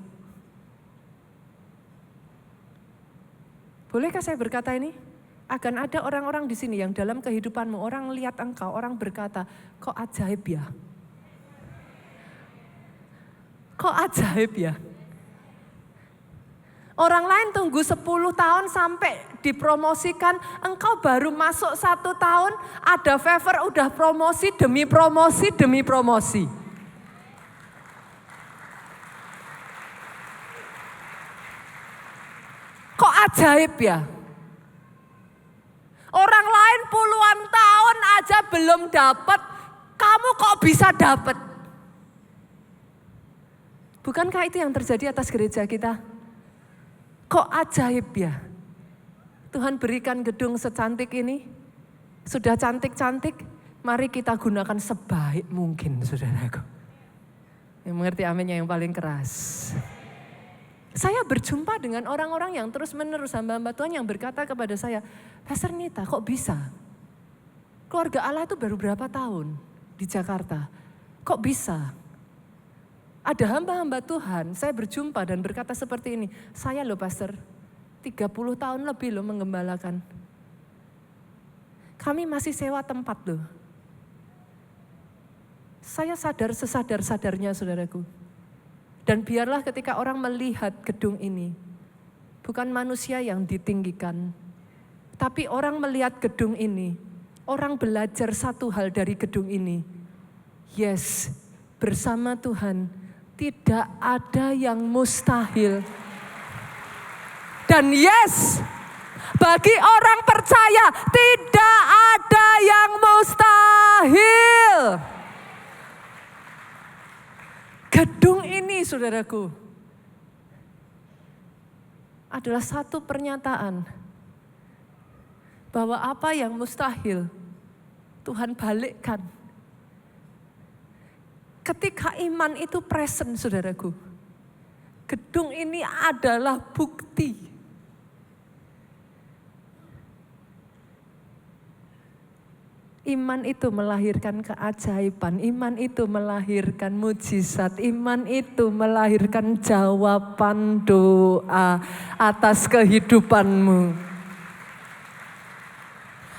Bolehkah saya berkata ini? Akan ada orang-orang di sini yang dalam kehidupanmu, orang lihat engkau, orang berkata, kok ajaib ya? Kok ajaib ya? Orang lain tunggu 10 tahun sampai dipromosikan, engkau baru masuk 1 tahun, ada favor udah promosi demi promosi demi promosi. Kok ajaib ya? Orang lain puluhan tahun aja belum dapat, kamu kok bisa dapat? Bukankah itu yang terjadi atas gereja kita? Kok ajaib ya? Tuhan berikan gedung secantik ini, sudah cantik-cantik, mari kita gunakan sebaik mungkin saudaraku. Yang mengerti aminnya yang paling keras. Saya berjumpa dengan orang-orang yang terus-menerus hamba-hamba Tuhan yang berkata kepada saya, Pastor Nita kok bisa? Keluarga Allah itu baru berapa tahun di Jakarta? Kok bisa? Ada hamba-hamba Tuhan, saya berjumpa dan berkata seperti ini, saya loh Pastor, 30 tahun lebih loh menggembalakan. Kami masih sewa tempat loh. Saya sadar sesadar-sadarnya saudaraku. Dan biarlah ketika orang melihat gedung ini, bukan manusia yang ditinggikan, tapi orang melihat gedung ini, orang belajar satu hal dari gedung ini. Yes, bersama Tuhan tidak ada yang mustahil. Dan yes, bagi orang percaya tidak ada yang mustahil. Gedung ini saudaraku adalah satu pernyataan bahwa apa yang mustahil Tuhan balikkan. Ketika iman itu present saudaraku, gedung ini adalah bukti. Iman itu melahirkan keajaiban, iman itu melahirkan mujizat, iman itu melahirkan jawaban doa atas kehidupanmu.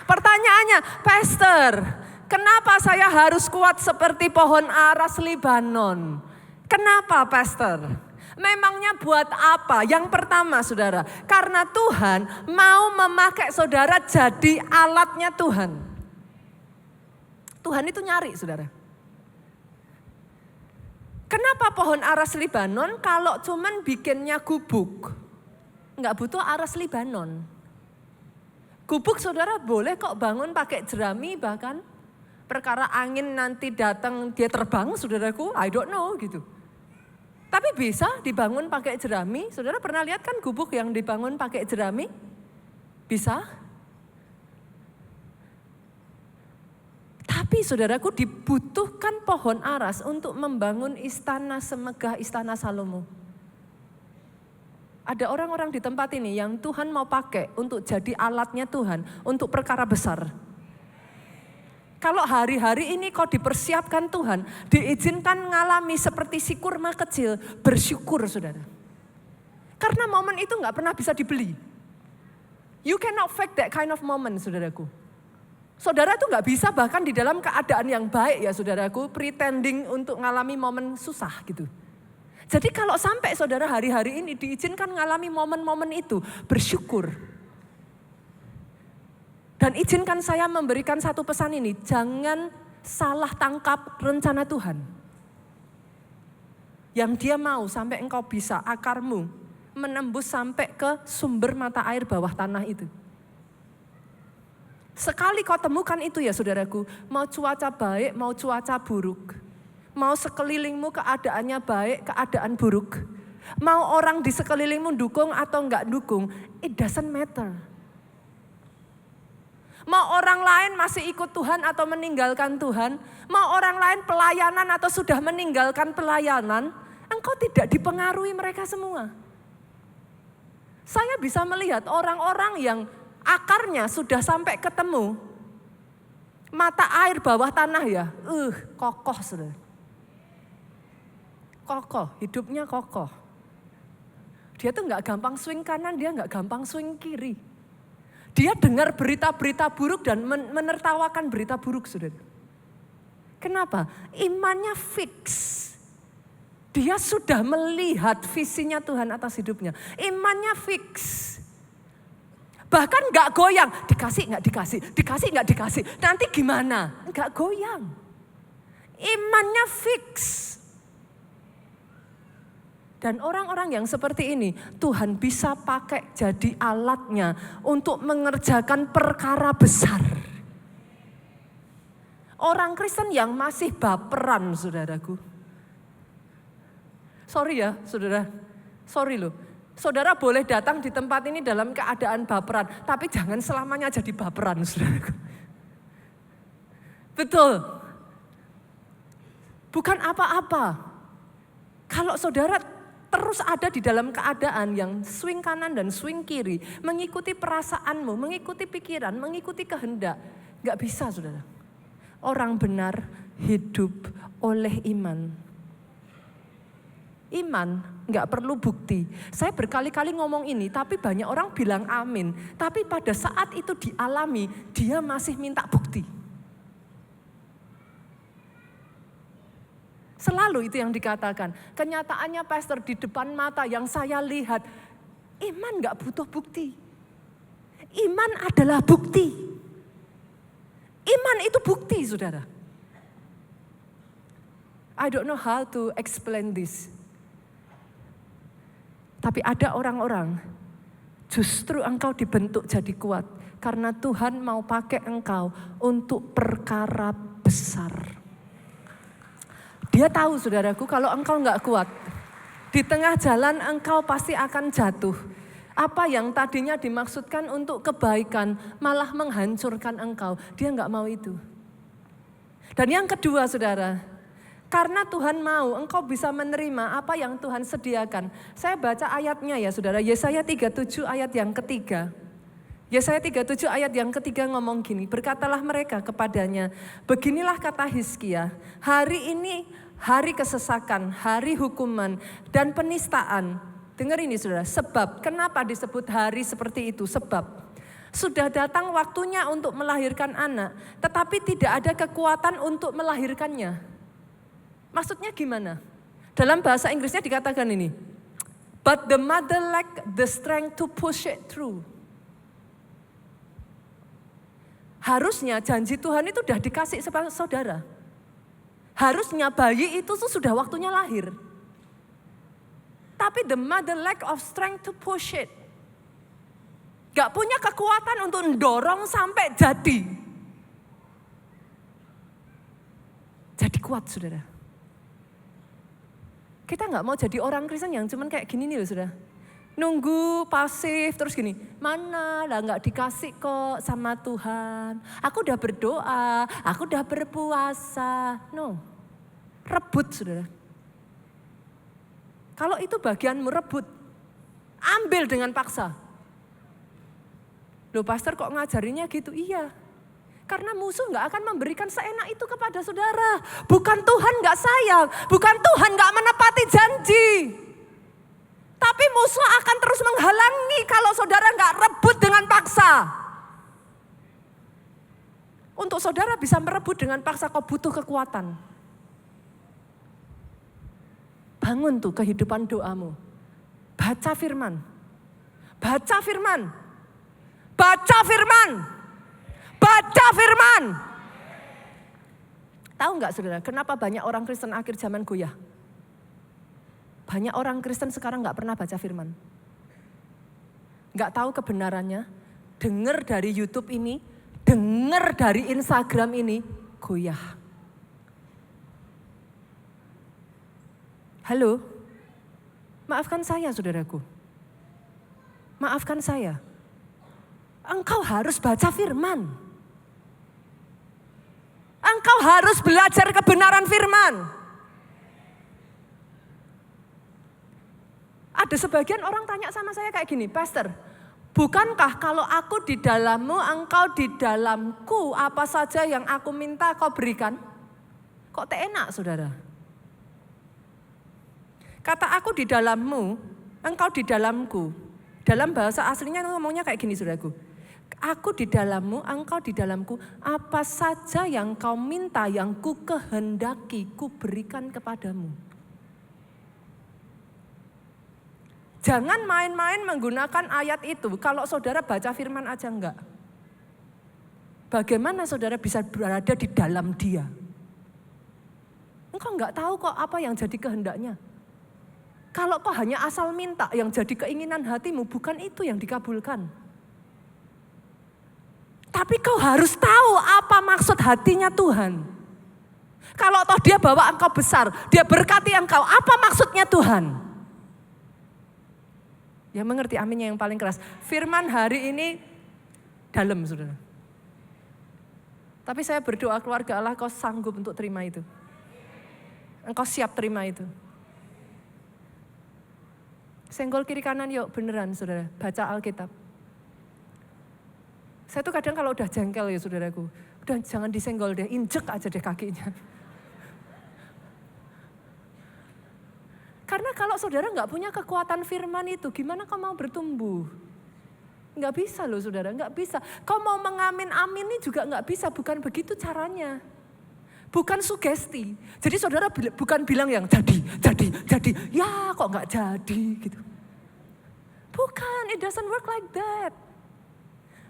Pertanyaannya, Pastor, kenapa saya harus kuat seperti pohon aras Libanon? Kenapa, Pastor? Memangnya buat apa? Yang pertama, saudara, karena Tuhan mau memakai saudara jadi alatnya Tuhan. Tuhan itu nyari, saudara. Kenapa pohon aras Libanon kalau cuman bikinnya gubuk? Enggak butuh aras Libanon. Gubuk saudara boleh kok bangun pakai jerami bahkan. Perkara angin nanti datang dia terbang saudaraku, I don't know gitu. Tapi bisa dibangun pakai jerami. Saudara pernah lihat kan gubuk yang dibangun pakai jerami? Bisa. Tapi saudaraku dibutuhkan pohon aras untuk membangun istana semegah istana Salomo. Ada orang-orang di tempat ini yang Tuhan mau pakai untuk jadi alatnya Tuhan untuk perkara besar. Kalau hari-hari ini kau dipersiapkan Tuhan, diizinkan ngalami seperti si kurma kecil, bersyukur saudara. Karena momen itu gak pernah bisa dibeli. You cannot fake that kind of moment saudaraku. Saudara tuh gak bisa bahkan di dalam keadaan yang baik ya saudaraku, pretending untuk ngalami momen susah gitu. Jadi kalau sampai saudara hari-hari ini diizinkan ngalami momen-momen itu, bersyukur. Dan izinkan saya memberikan satu pesan ini, jangan salah tangkap rencana Tuhan. Yang dia mau sampai engkau bisa akarmu menembus sampai ke sumber mata air bawah tanah itu. Sekali kau temukan itu ya saudaraku, mau cuaca baik, mau cuaca buruk. Mau sekelilingmu keadaannya baik, keadaan buruk. Mau orang di sekelilingmu dukung atau enggak dukung, it doesn't matter. Mau orang lain masih ikut Tuhan atau meninggalkan Tuhan, mau orang lain pelayanan atau sudah meninggalkan pelayanan, engkau tidak dipengaruhi mereka semua. Saya bisa melihat orang-orang yang akarnya sudah sampai ketemu mata air bawah tanah ya, kokoh saudara. Kokoh, hidupnya kokoh. Dia tuh gak gampang swing kanan, dia gak gampang swing kiri. Dia dengar berita-berita buruk dan menertawakan berita buruk saudara. Kenapa? Imannya fix. Dia sudah melihat visinya Tuhan atas hidupnya. Imannya fix. Bahkan gak goyang, dikasih gak dikasih, dikasih gak dikasih. Nanti gimana? Gak goyang. Imannya fix. Dan orang-orang yang seperti ini Tuhan bisa pakai jadi alatnya untuk mengerjakan perkara besar. Orang Kristen yang masih baperan saudaraku. Sorry ya saudara, sorry loh. Saudara boleh datang di tempat ini dalam keadaan baperan, tapi jangan selamanya jadi baperan saudaraku. Betul. Bukan apa-apa. Kalau saudara terus ada di dalam keadaan yang swing kanan dan swing kiri, mengikuti perasaanmu, mengikuti pikiran, mengikuti kehendak. Gak bisa saudara. Orang benar hidup oleh iman. Iman nggak perlu bukti. Saya berkali-kali ngomong ini, tapi banyak orang bilang amin. Tapi pada saat itu dialami, dia masih minta bukti. Selalu itu yang dikatakan. Kenyataannya pastor di depan mata yang saya lihat, iman nggak butuh bukti. Iman adalah bukti. Iman itu bukti, saudara. I don't know how to explain this. Tapi ada orang-orang, justru engkau dibentuk jadi kuat. Karena Tuhan mau pakai engkau untuk perkara besar. Dia tahu, saudaraku, kalau engkau enggak kuat, di tengah jalan engkau pasti akan jatuh. Apa yang tadinya dimaksudkan untuk kebaikan, malah menghancurkan engkau. Dia enggak mau itu. Dan yang kedua, saudara, karena Tuhan mau, engkau bisa menerima apa yang Tuhan sediakan. Saya baca ayatnya ya, saudara. Yesaya 37 ayat yang ketiga. Yesaya 37 ayat yang ketiga ngomong gini, berkatalah mereka kepadanya, beginilah kata Hizkia, hari ini hari kesesakan, hari hukuman dan penistaan. Dengar ini, saudara, sebab kenapa disebut hari seperti itu? Sebab sudah datang waktunya untuk melahirkan anak, tetapi tidak ada kekuatan untuk melahirkannya. Maksudnya gimana? Dalam bahasa Inggrisnya dikatakan ini, but the mother lack the strength to push it through. Harusnya janji Tuhan itu sudah dikasih kepada saudara. Harusnya bayi itu sudah waktunya lahir. Tapi the mother lack of strength to push it. Gak punya kekuatan untuk mendorong sampai jadi. Jadi kuat, saudara. Kita gak mau jadi orang Kristen yang cuman kayak gini nih loh, saudara. Nunggu pasif terus gini, mana lah gak dikasih kok sama Tuhan. Aku udah berdoa, aku udah berpuasa. No, rebut, saudara. Kalau itu bagianmu rebut, ambil dengan paksa. Loh pastor kok ngajarinya gitu? Iya, karena musuh gak akan memberikan seenak itu kepada saudara. Bukan Tuhan gak sayang, bukan Tuhan gak menepati janji. Tapi musuh akan terus menghalangi kalau saudara gak rebut dengan paksa. Untuk saudara bisa merebut dengan paksa, kau butuh kekuatan. Bangun tuh kehidupan doamu. Baca firman. Baca firman. Baca firman. Baca firman. Tahu gak, saudara, kenapa banyak orang Kristen akhir zaman goyah? Banyak orang Kristen sekarang gak pernah baca firman. Gak tahu kebenarannya, dengar dari YouTube ini, dengar dari Instagram ini, goyah. Halo, maafkan saya, saudaraku. Maafkan saya. Engkau harus baca firman. Engkau harus belajar kebenaran firman. Ada sebagian orang tanya sama saya kayak gini, pastor, bukankah kalau aku di dalammu, engkau di dalamku, apa saja yang aku minta kau berikan? Kok tak enak, saudara? Kata aku di dalammu, engkau di dalamku. Dalam bahasa aslinya ngomongnya kayak gini, saudaraku. Aku di dalammu, engkau di dalamku, apa saja yang kau minta, yang ku kehendaki, ku berikan kepadamu. Jangan main-main menggunakan ayat itu kalau saudara baca firman aja enggak. Bagaimana saudara bisa berada di dalam dia? Engkau enggak tahu kok apa yang jadi kehendaknya. Kalau kau hanya asal minta, yang jadi keinginan hatimu bukan itu yang dikabulkan. Tapi kau harus tahu apa maksud hatinya Tuhan. Kalau toh dia bawa engkau besar, dia berkati engkau, apa maksudnya Tuhan? Ya mengerti aminnya yang paling keras. Firman hari ini dalam, saudara. Tapi saya berdoa keluarga Allah, kau sanggup untuk terima itu. Engkau siap terima itu. Senggol kiri kanan yuk, beneran saudara, baca Alkitab. Saya tuh kadang kalau udah jengkel ya saudaraku, udah jangan disenggol deh, injek aja deh kakinya. Karena kalau saudara nggak punya kekuatan firman itu, gimana kau mau bertumbuh? Nggak bisa loh saudara, nggak bisa. Kau mau mengamin-amini juga nggak bisa, bukan begitu caranya. Bukan sugesti. Jadi saudara bukan bilang yang jadi. Ya kok nggak jadi gitu. Bukan, it doesn't work like that.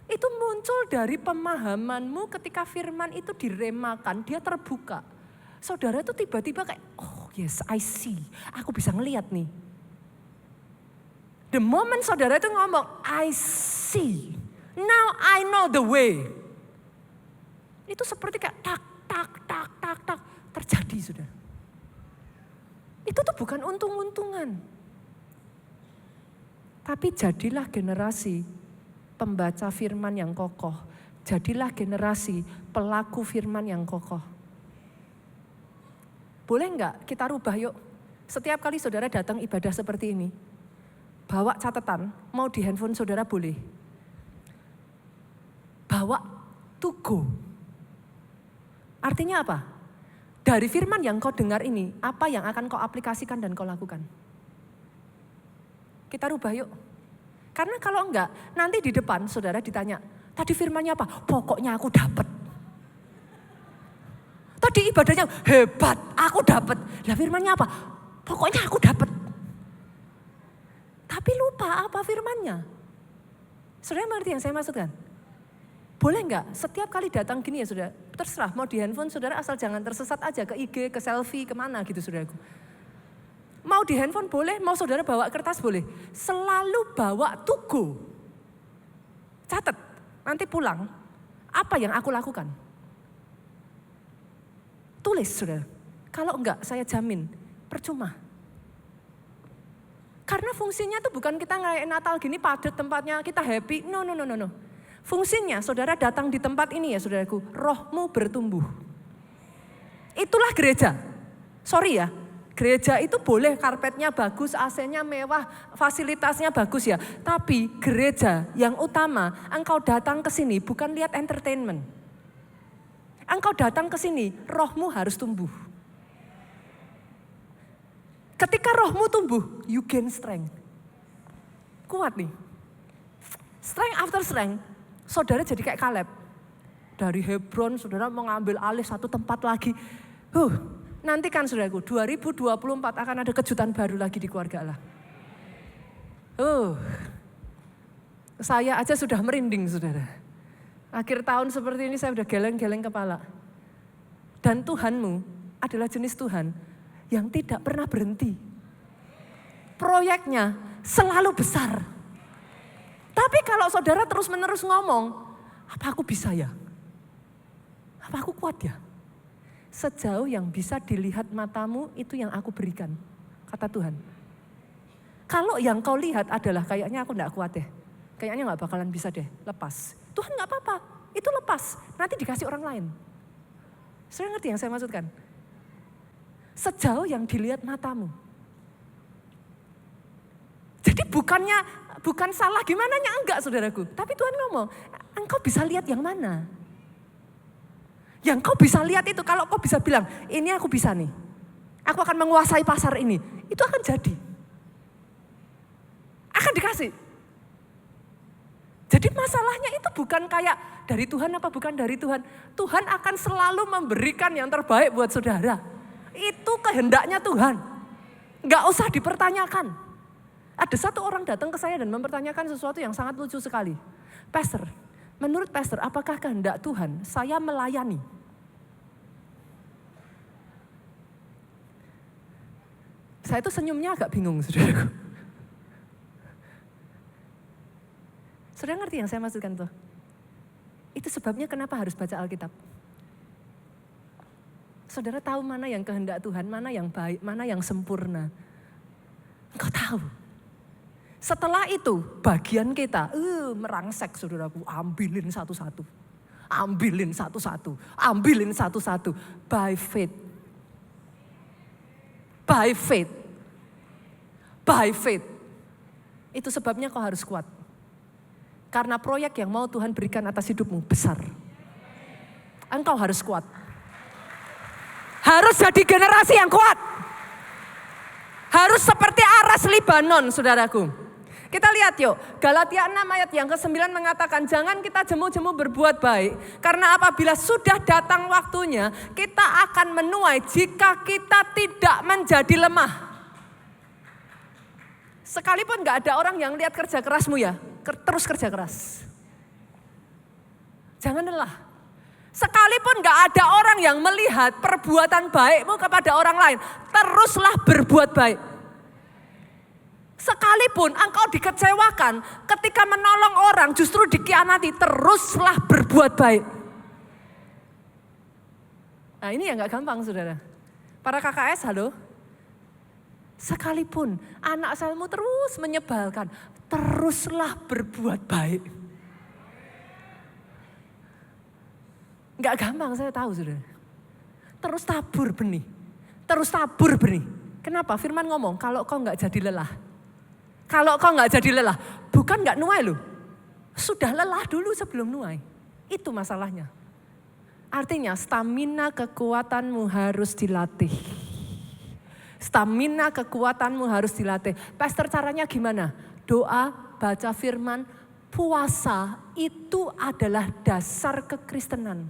Itu muncul dari pemahamanmu ketika firman itu diremakan, dia terbuka. Saudara itu tiba-tiba kayak, oh yes I see, aku bisa ngelihat nih. The moment saudara itu ngomong, I see, now I know the way. Itu seperti kayak tak, terjadi saudara. Itu tuh bukan untung-untungan. Tapi jadilah generasi pembaca firman yang kokoh. Jadilah generasi pelaku firman yang kokoh. Boleh enggak kita rubah yuk? Setiap kali saudara datang ibadah seperti ini, bawa catatan, mau di handphone saudara boleh. Bawa to go. Artinya apa? Dari firman yang kau dengar ini, apa yang akan kau aplikasikan dan kau lakukan? Kita rubah yuk. Karena kalau enggak, nanti di depan saudara ditanya, tadi firmannya apa? Pokoknya aku dapat. Tadi ibadahnya hebat, aku dapat. Lah firmannya apa? Pokoknya aku dapat. Tapi lupa apa firmannya. Saudara mengerti yang saya maksudkan? Boleh enggak setiap kali datang gini ya saudara, terserah mau di handphone saudara asal jangan tersesat aja ke IG, ke selfie, kemana gitu saudaraku. Mau di handphone boleh, mau saudara bawa kertas boleh. Selalu bawa to go. Catat, nanti pulang, apa yang aku lakukan? Tulis saudara, kalau enggak saya jamin, percuma. Karena fungsinya itu bukan kita ngerayain Natal gini padat tempatnya, kita happy, no. Fungsinya saudara datang di tempat ini ya saudaraku, rohmu bertumbuh. Itulah gereja. Sorry ya, gereja itu boleh karpetnya bagus, AC-nya mewah, fasilitasnya bagus ya. Tapi gereja yang utama, engkau datang ke sini bukan lihat entertainment. Engkau datang ke sini, rohmu harus tumbuh. Ketika rohmu tumbuh, you gain strength. Kuat nih. Strength after strength, saudara jadi kayak Kaleb. Dari Hebron, saudara mengambil alih satu tempat lagi. Nanti kan saudaraku, 2024 akan ada kejutan baru lagi di keluarga Allah. Saya aja sudah merinding saudara. Akhir tahun seperti ini saya sudah geleng-geleng kepala. Dan Tuhanmu adalah jenis Tuhan yang tidak pernah berhenti. Proyeknya selalu besar. Tapi kalau saudara terus-menerus ngomong, apa aku bisa ya? Apa aku kuat ya? Sejauh yang bisa dilihat matamu itu yang aku berikan, kata Tuhan. Kalau yang kau lihat adalah kayaknya aku enggak kuat deh. Kayaknya enggak bakalan bisa deh, lepas. Tuhan enggak apa-apa, itu lepas. Nanti dikasih orang lain. Saudara ngerti yang saya maksudkan? Sejauh yang dilihat matamu. Jadi bukan salah gimananya, enggak saudaraku. Tapi Tuhan ngomong, engkau bisa lihat yang mana? Yang kau bisa lihat itu, kalau kau bisa bilang, ini aku bisa nih. Aku akan menguasai pasar ini. Itu akan jadi. Akan dikasih. Jadi masalahnya itu bukan kayak dari Tuhan apa bukan dari Tuhan. Tuhan akan selalu memberikan yang terbaik buat saudara. Itu kehendaknya Tuhan. Enggak usah dipertanyakan. Ada satu orang datang ke saya dan mempertanyakan sesuatu yang sangat lucu sekali. Pastor, menurut Pastor, apakah kehendak Tuhan saya melayani? Saya itu senyumnya agak bingung, saudaraku. Saudara ngerti yang saya maksudkan tuh? Itu sebabnya kenapa harus baca Alkitab. Saudara tahu mana yang kehendak Tuhan, mana yang baik, mana yang sempurna. Engkau tahu. Setelah itu bagian kita, merangsek saudaraku, ambilin satu-satu. Ambilin satu-satu, ambilin satu-satu. By faith. By faith. By faith. Itu sebabnya kau harus kuat. Karena proyek yang mau Tuhan berikan atas hidupmu besar. Engkau harus kuat. Harus jadi generasi yang kuat. Harus seperti aras Libanon, saudaraku. Kita lihat yuk, Galatia 6 ayat yang ke-9 mengatakan, jangan kita jemu-jemu berbuat baik. Karena apabila sudah datang waktunya, kita akan menuai jika kita tidak menjadi lemah. Sekalipun gak ada orang yang lihat kerja kerasmu ya, terus kerja keras. Jangan lelah. Sekalipun gak ada orang yang melihat perbuatan baikmu kepada orang lain, teruslah berbuat baik. Sekalipun engkau dikecewakan ketika menolong orang justru dikhianati, teruslah berbuat baik. Nah ini yang gak gampang saudara. Para KKS halo. Sekalipun anak salmu terus menyebalkan, teruslah berbuat baik. Gak gampang saya tahu saudara. Terus tabur benih. Terus tabur benih. Kenapa? Firman ngomong kalau kau gak jadi lelah. Kalau kau gak jadi lelah, bukan gak nuai loh. Sudah lelah dulu sebelum nuai. Itu masalahnya. Artinya stamina kekuatanmu harus dilatih. Stamina kekuatanmu harus dilatih. Pastor caranya gimana? Doa, baca firman, puasa itu adalah dasar kekristenan.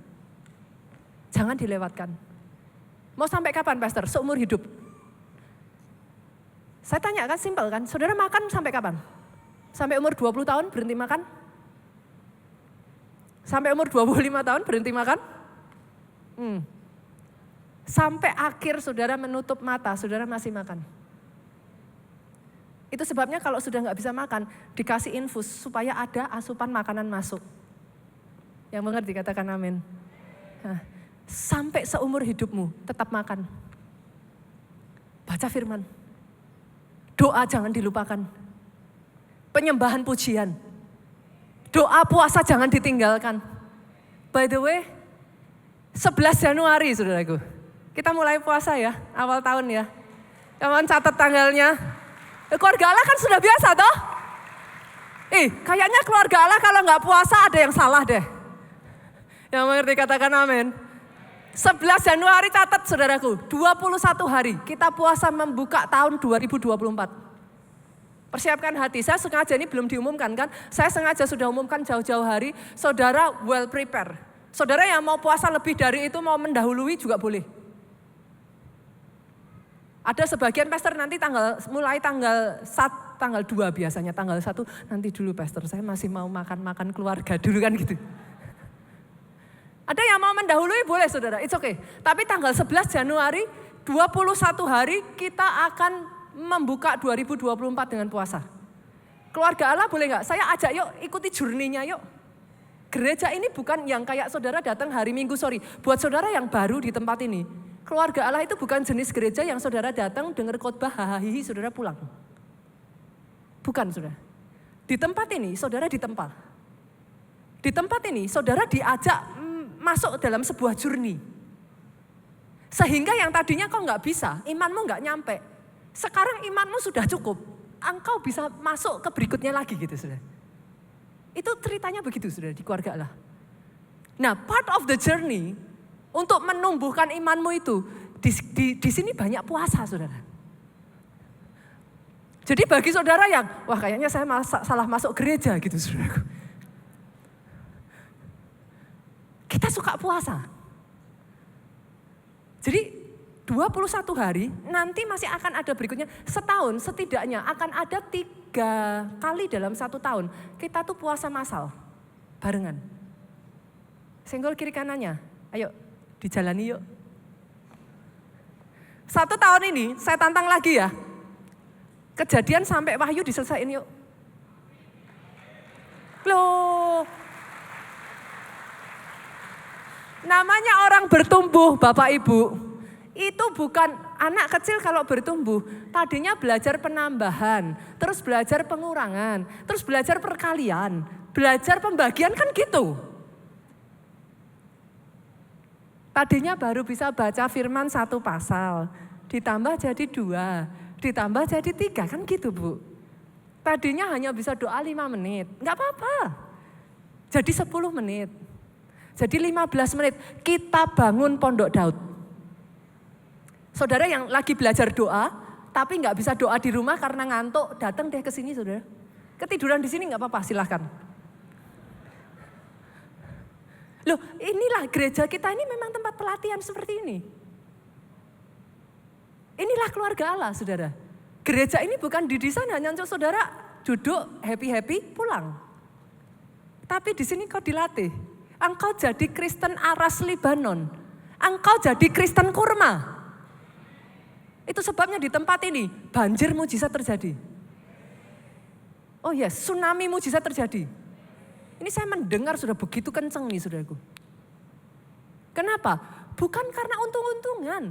Jangan dilewatkan. Mau sampai kapan pastor? Seumur hidup. Saya tanya kan simpel kan, saudara makan sampai kapan? Sampai umur 20 tahun berhenti makan? Sampai umur 25 tahun berhenti makan? Sampai akhir saudara menutup mata, saudara masih makan. Itu sebabnya kalau sudah gak bisa makan, dikasih infus supaya ada asupan makanan masuk. Yang mengerti katakan amin. Nah, sampai seumur hidupmu tetap makan. Baca firman. Doa jangan dilupakan. Penyembahan pujian. Doa puasa jangan ditinggalkan. By the way, 11 Januari saudaraku. Kita mulai puasa ya, awal tahun ya. Kawan catat tanggalnya. Keluarga Allah kan sudah biasa toh? Kayaknya keluarga Allah kalau nggak puasa ada yang salah deh. Yang mengerti katakan amin. 11 Januari catat saudaraku, 21 hari kita puasa membuka tahun 2024. Persiapkan hati, saya sengaja ini belum diumumkan kan, saya sengaja sudah umumkan jauh-jauh hari, saudara well prepare. Saudara yang mau puasa lebih dari itu mau mendahului juga boleh. Ada sebagian pastor nanti mulai tanggal 2 biasanya, tanggal 1 nanti dulu pastor saya masih mau makan-makan keluarga dulu kan gitu. Ada yang mau mendahului boleh saudara, it's okay. Tapi tanggal 11 Januari, 21 hari kita akan membuka 2024 dengan puasa. Keluarga Allah boleh gak? Saya ajak yuk ikuti journey-nya yuk. Gereja ini bukan yang kayak saudara datang hari Minggu, buat saudara yang baru di tempat ini. Keluarga Allah itu bukan jenis gereja yang saudara datang dengar khotbah hahaha saudara pulang. Bukan saudara. Di tempat ini saudara ditempa. Di tempat ini saudara diajak masuk dalam sebuah journey. Sehingga yang tadinya kau gak bisa, imanmu gak nyampe. Sekarang imanmu sudah cukup, engkau bisa masuk ke berikutnya lagi gitu saudara. Itu ceritanya begitu saudara di keluarga Allah. Nah part of the journey, untuk menumbuhkan imanmu itu, di sini banyak puasa saudara. Jadi bagi saudara yang, wah kayaknya saya salah masuk gereja gitu saudara. Kita suka puasa. Jadi 21 hari nanti masih akan ada berikutnya. Setahun setidaknya akan ada 3 kali dalam 1 tahun. Kita tuh puasa massal, barengan. Senggol kiri kanannya, ayo dijalani yuk. 1 tahun ini saya tantang lagi ya. Kejadian sampai Wahyu diselesain yuk. Loh. Namanya orang bertumbuh Bapak Ibu, itu bukan anak kecil kalau bertumbuh. Tadinya belajar penambahan, terus belajar pengurangan, terus belajar perkalian, belajar pembagian kan gitu. Tadinya baru bisa baca firman 1 pasal, ditambah jadi 2, ditambah jadi 3 kan gitu Bu. Tadinya hanya bisa doa 5 menit, gak apa-apa. Jadi 10 menit. Jadi 15 menit kita bangun Pondok Daud. Saudara yang lagi belajar doa, tapi nggak bisa doa di rumah karena ngantuk, datang deh ke sini saudara. Ketiduran di sini nggak apa-apa, silahkan. Loh, inilah gereja kita ini memang tempat pelatihan seperti ini. Inilah keluarga Allah, saudara. Gereja ini bukan didesain hanya untuk saudara duduk happy-happy pulang. Tapi di sini kau dilatih. Engkau jadi Kristen Aras Libanon. Engkau jadi Kristen kurma. Itu sebabnya di tempat ini banjir mujizat terjadi. Oh yes, tsunami mujizat terjadi. Ini saya mendengar sudah begitu kenceng nih saudaraku. Kenapa? Bukan karena untung-untungan.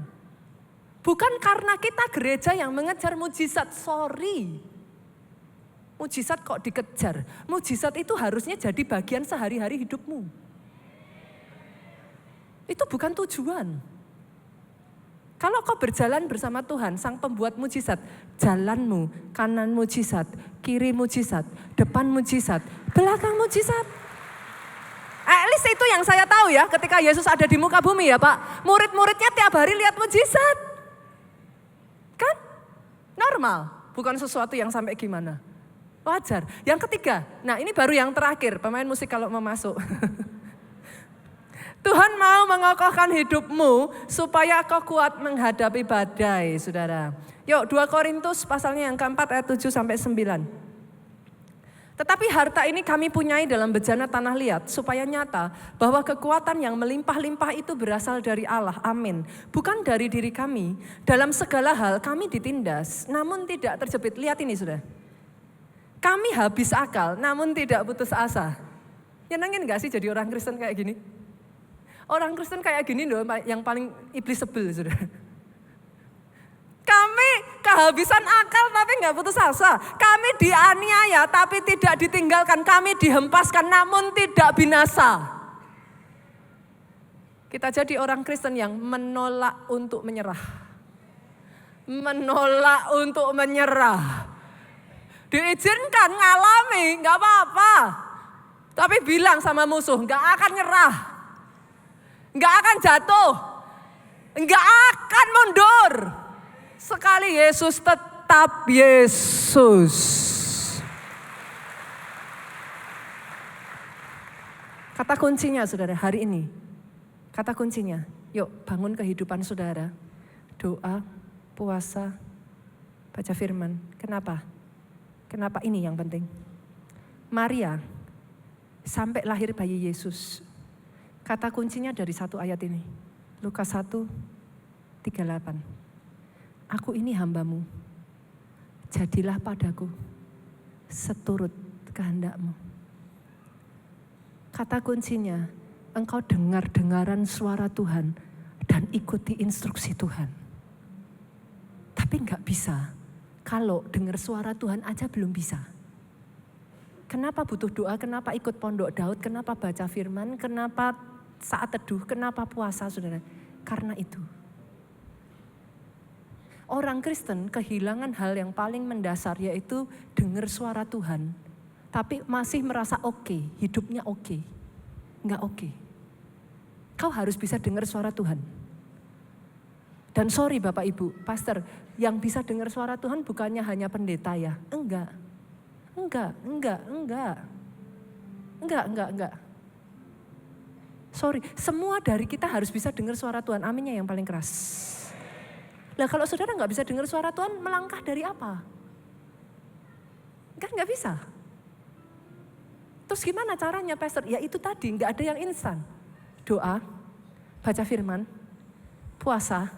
Bukan karena kita gereja yang mengejar mujizat, sorry. Mujizat kok dikejar? Mujizat itu harusnya jadi bagian sehari-hari hidupmu. Itu bukan tujuan. Kalau kau berjalan bersama Tuhan, Sang Pembuat mujizat, jalanmu, kanan mujizat, kiri mujizat, depan mujizat, belakang mujizat. At least itu yang saya tahu ya, ketika Yesus ada di muka bumi ya Pak. Murid-muridnya tiap hari lihat mujizat. Kan? Normal, bukan sesuatu yang sampai gimana. Wajar. Yang ketiga, nah ini baru yang terakhir, pemain musik kalau mau masuk. Tuhan mau mengokohkan hidupmu supaya kau kuat menghadapi badai, saudara. Yuk 2 Korintus pasalnya yang keempat ayat 7 sampai 9. Tetapi harta ini kami punyai dalam bejana tanah liat supaya nyata bahwa kekuatan yang melimpah-limpah itu berasal dari Allah. Amin. Bukan dari diri kami. Dalam segala hal kami ditindas namun tidak terjepit. Lihat ini sudah. Kami habis akal namun tidak putus asa. Nyenengin gak sih jadi orang Kristen kayak gini? Orang Kristen kayak gini loh yang paling iblis sebel saudara. Kami kehabisan akal tapi gak putus asa. Kami dianiaya tapi tidak ditinggalkan. Kami dihempaskan namun tidak binasa. Kita jadi orang Kristen yang menolak untuk menyerah. Menolak untuk menyerah. Diizinkan ngalami gak apa-apa. Tapi bilang sama musuh gak akan nyerah. Enggak akan jatuh, enggak akan mundur. Sekali Yesus tetap Yesus. Kata kuncinya saudara hari ini, kata kuncinya, yuk bangun kehidupan saudara. Doa, puasa, baca firman. Kenapa? Kenapa ini yang penting? Maria sampai lahir bayi Yesus. Kata kuncinya dari satu ayat ini. Lukas 1:38. Aku ini hambamu. Jadilah padaku seturut kehendakmu. Kata kuncinya, engkau dengar-dengaran suara Tuhan dan ikuti instruksi Tuhan. Tapi enggak bisa kalau dengar suara Tuhan aja belum bisa. Kenapa butuh doa, kenapa ikut pondok Daud, kenapa baca firman, kenapa saat teduh, kenapa puasa saudara? Karena itu. Orang Kristen kehilangan hal yang paling mendasar yaitu dengar suara Tuhan. Tapi masih merasa oke, hidupnya oke. Enggak oke. Kau harus bisa dengar suara Tuhan. Dan sorry Bapak Ibu, pastor, yang bisa dengar suara Tuhan bukannya hanya pendeta ya. Enggak. Sorry, semua dari kita harus bisa dengar suara Tuhan. Aminnya yang paling keras. Nah kalau saudara gak bisa dengar suara Tuhan, melangkah dari apa? Kan gak bisa. Terus gimana caranya pastor? Ya itu tadi, gak ada yang instan. Doa, baca firman, puasa.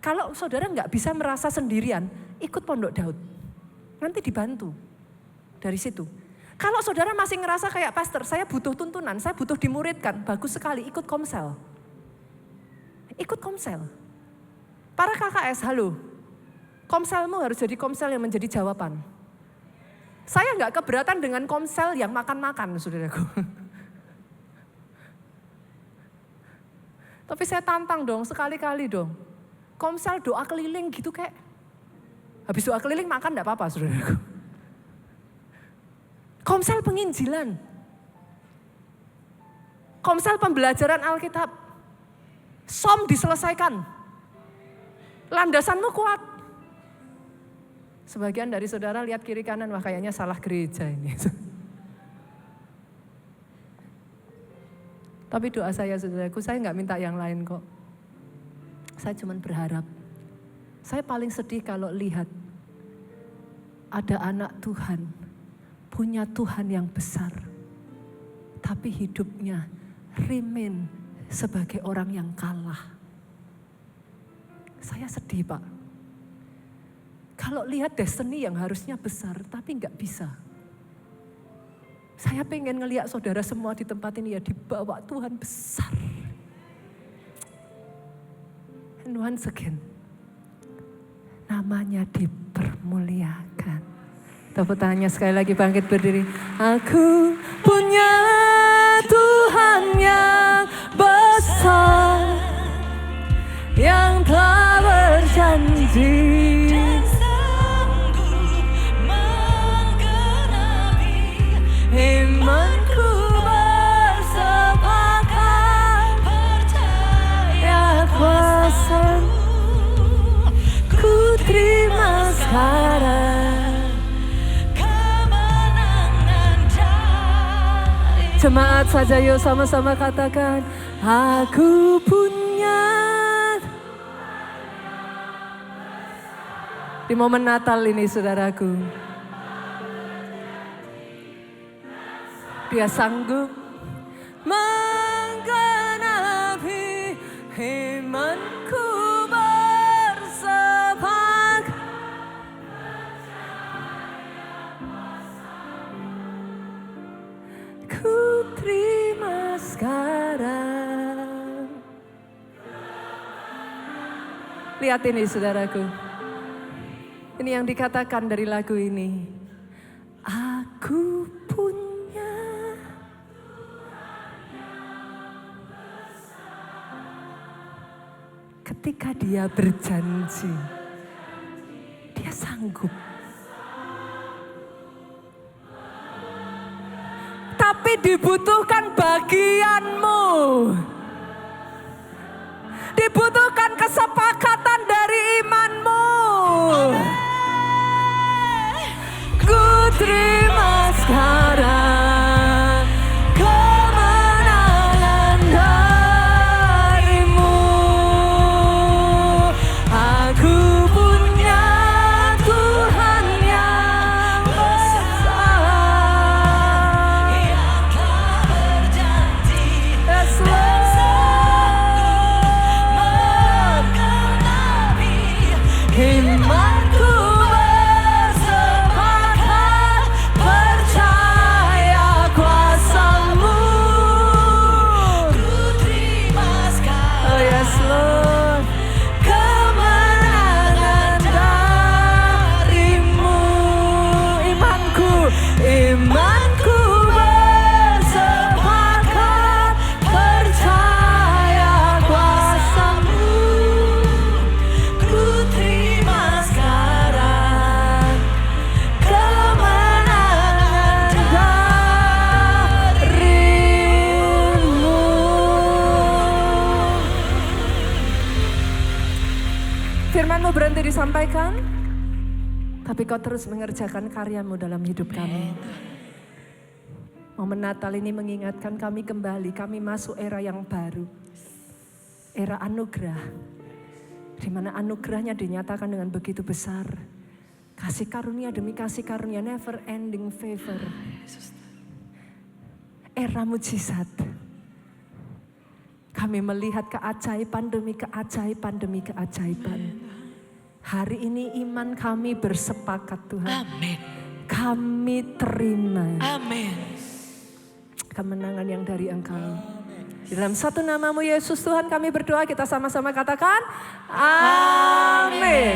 Kalau saudara gak bisa merasa sendirian, ikut pondok Daud. Nanti dibantu dari situ. Kalau saudara masih ngerasa kayak pastor, saya butuh tuntunan, saya butuh dimuridkan, bagus sekali, ikut komsel. Ikut komsel. Para KKS, halo. Komselmu harus jadi komsel yang menjadi jawaban. Saya gak keberatan dengan komsel yang makan-makan, saudaraku. Tapi saya tantang dong, sekali-kali dong. Komsel doa keliling gitu kayak. Habis doa keliling makan gak apa-apa, saudaraku. Komsel penginjilan. Komsel pembelajaran Alkitab. Som diselesaikan. Landasanmu kuat. Sebagian dari saudara lihat kiri kanan, wah kayaknya salah gereja ini. Tapi doa saya saudaraku, saya nggak minta yang lain kok. Saya cuma berharap. Saya paling sedih kalau lihat ada anak Tuhan, punya Tuhan yang besar. Tapi hidupnya remain sebagai orang yang kalah. Saya sedih Pak. Kalau lihat destiny yang harusnya besar, tapi nggak bisa. Saya pengen ngelihat saudara semua di tempat ini ya dibawa Tuhan besar. And once again, namanya dipermuliakan. Tepuk tangannya sekali lagi, bangkit berdiri. Aku punya Tuhan yang besar, yang telah berjanji. Imanku bersepakat percaya kuasa-Mu, ku terima sekarang kemenangan dari. Jemaat saja yuk sama-sama katakan, aku punya. Di momen Natal ini saudaraku, Dia sanggup menggenapi imanku bersepakat. Ku terima sekarang. Lihat ini saudaraku. Ini yang dikatakan dari lagu ini. Aku punya. Ketika Dia berjanji, Dia sanggup. Tapi dibutuhkan bagianmu. Dibutuhkan kesepakatan dari imanmu. Ku terima sekarang kemenangan dari-Mu. Aku punya Tuhan yang besar, yang telah berjanji dan sanggup menggenapi imanku bersepakat percaya kuasa-Mu. Ku terima sekarang. Oh yes Lord. Kemenangan dari-Mu. Imanku bersepakat percaya kuasa-Mu. Ku terima sekarang kemenangan dari-Mu. Firman-Mu berhenti disampaikan, tapi Kau terus mengerjakan karya-Mu dalam hidup kami. Momen Natal ini mengingatkan kami kembali, kami masuk era yang baru. Era anugerah, di mana anugerahnya dinyatakan dengan begitu besar. Kasih karunia demi kasih karunia, never ending favor. Era mujizat. Kami melihat keajaiban demi keajaiban demi keajaiban. Hari ini iman kami bersepakat Tuhan. Amin. Kami terima. Amin. Kemenangan yang dari Engkau. Di dalam satu nama-Mu Yesus Tuhan kami berdoa, kita sama-sama katakan amin.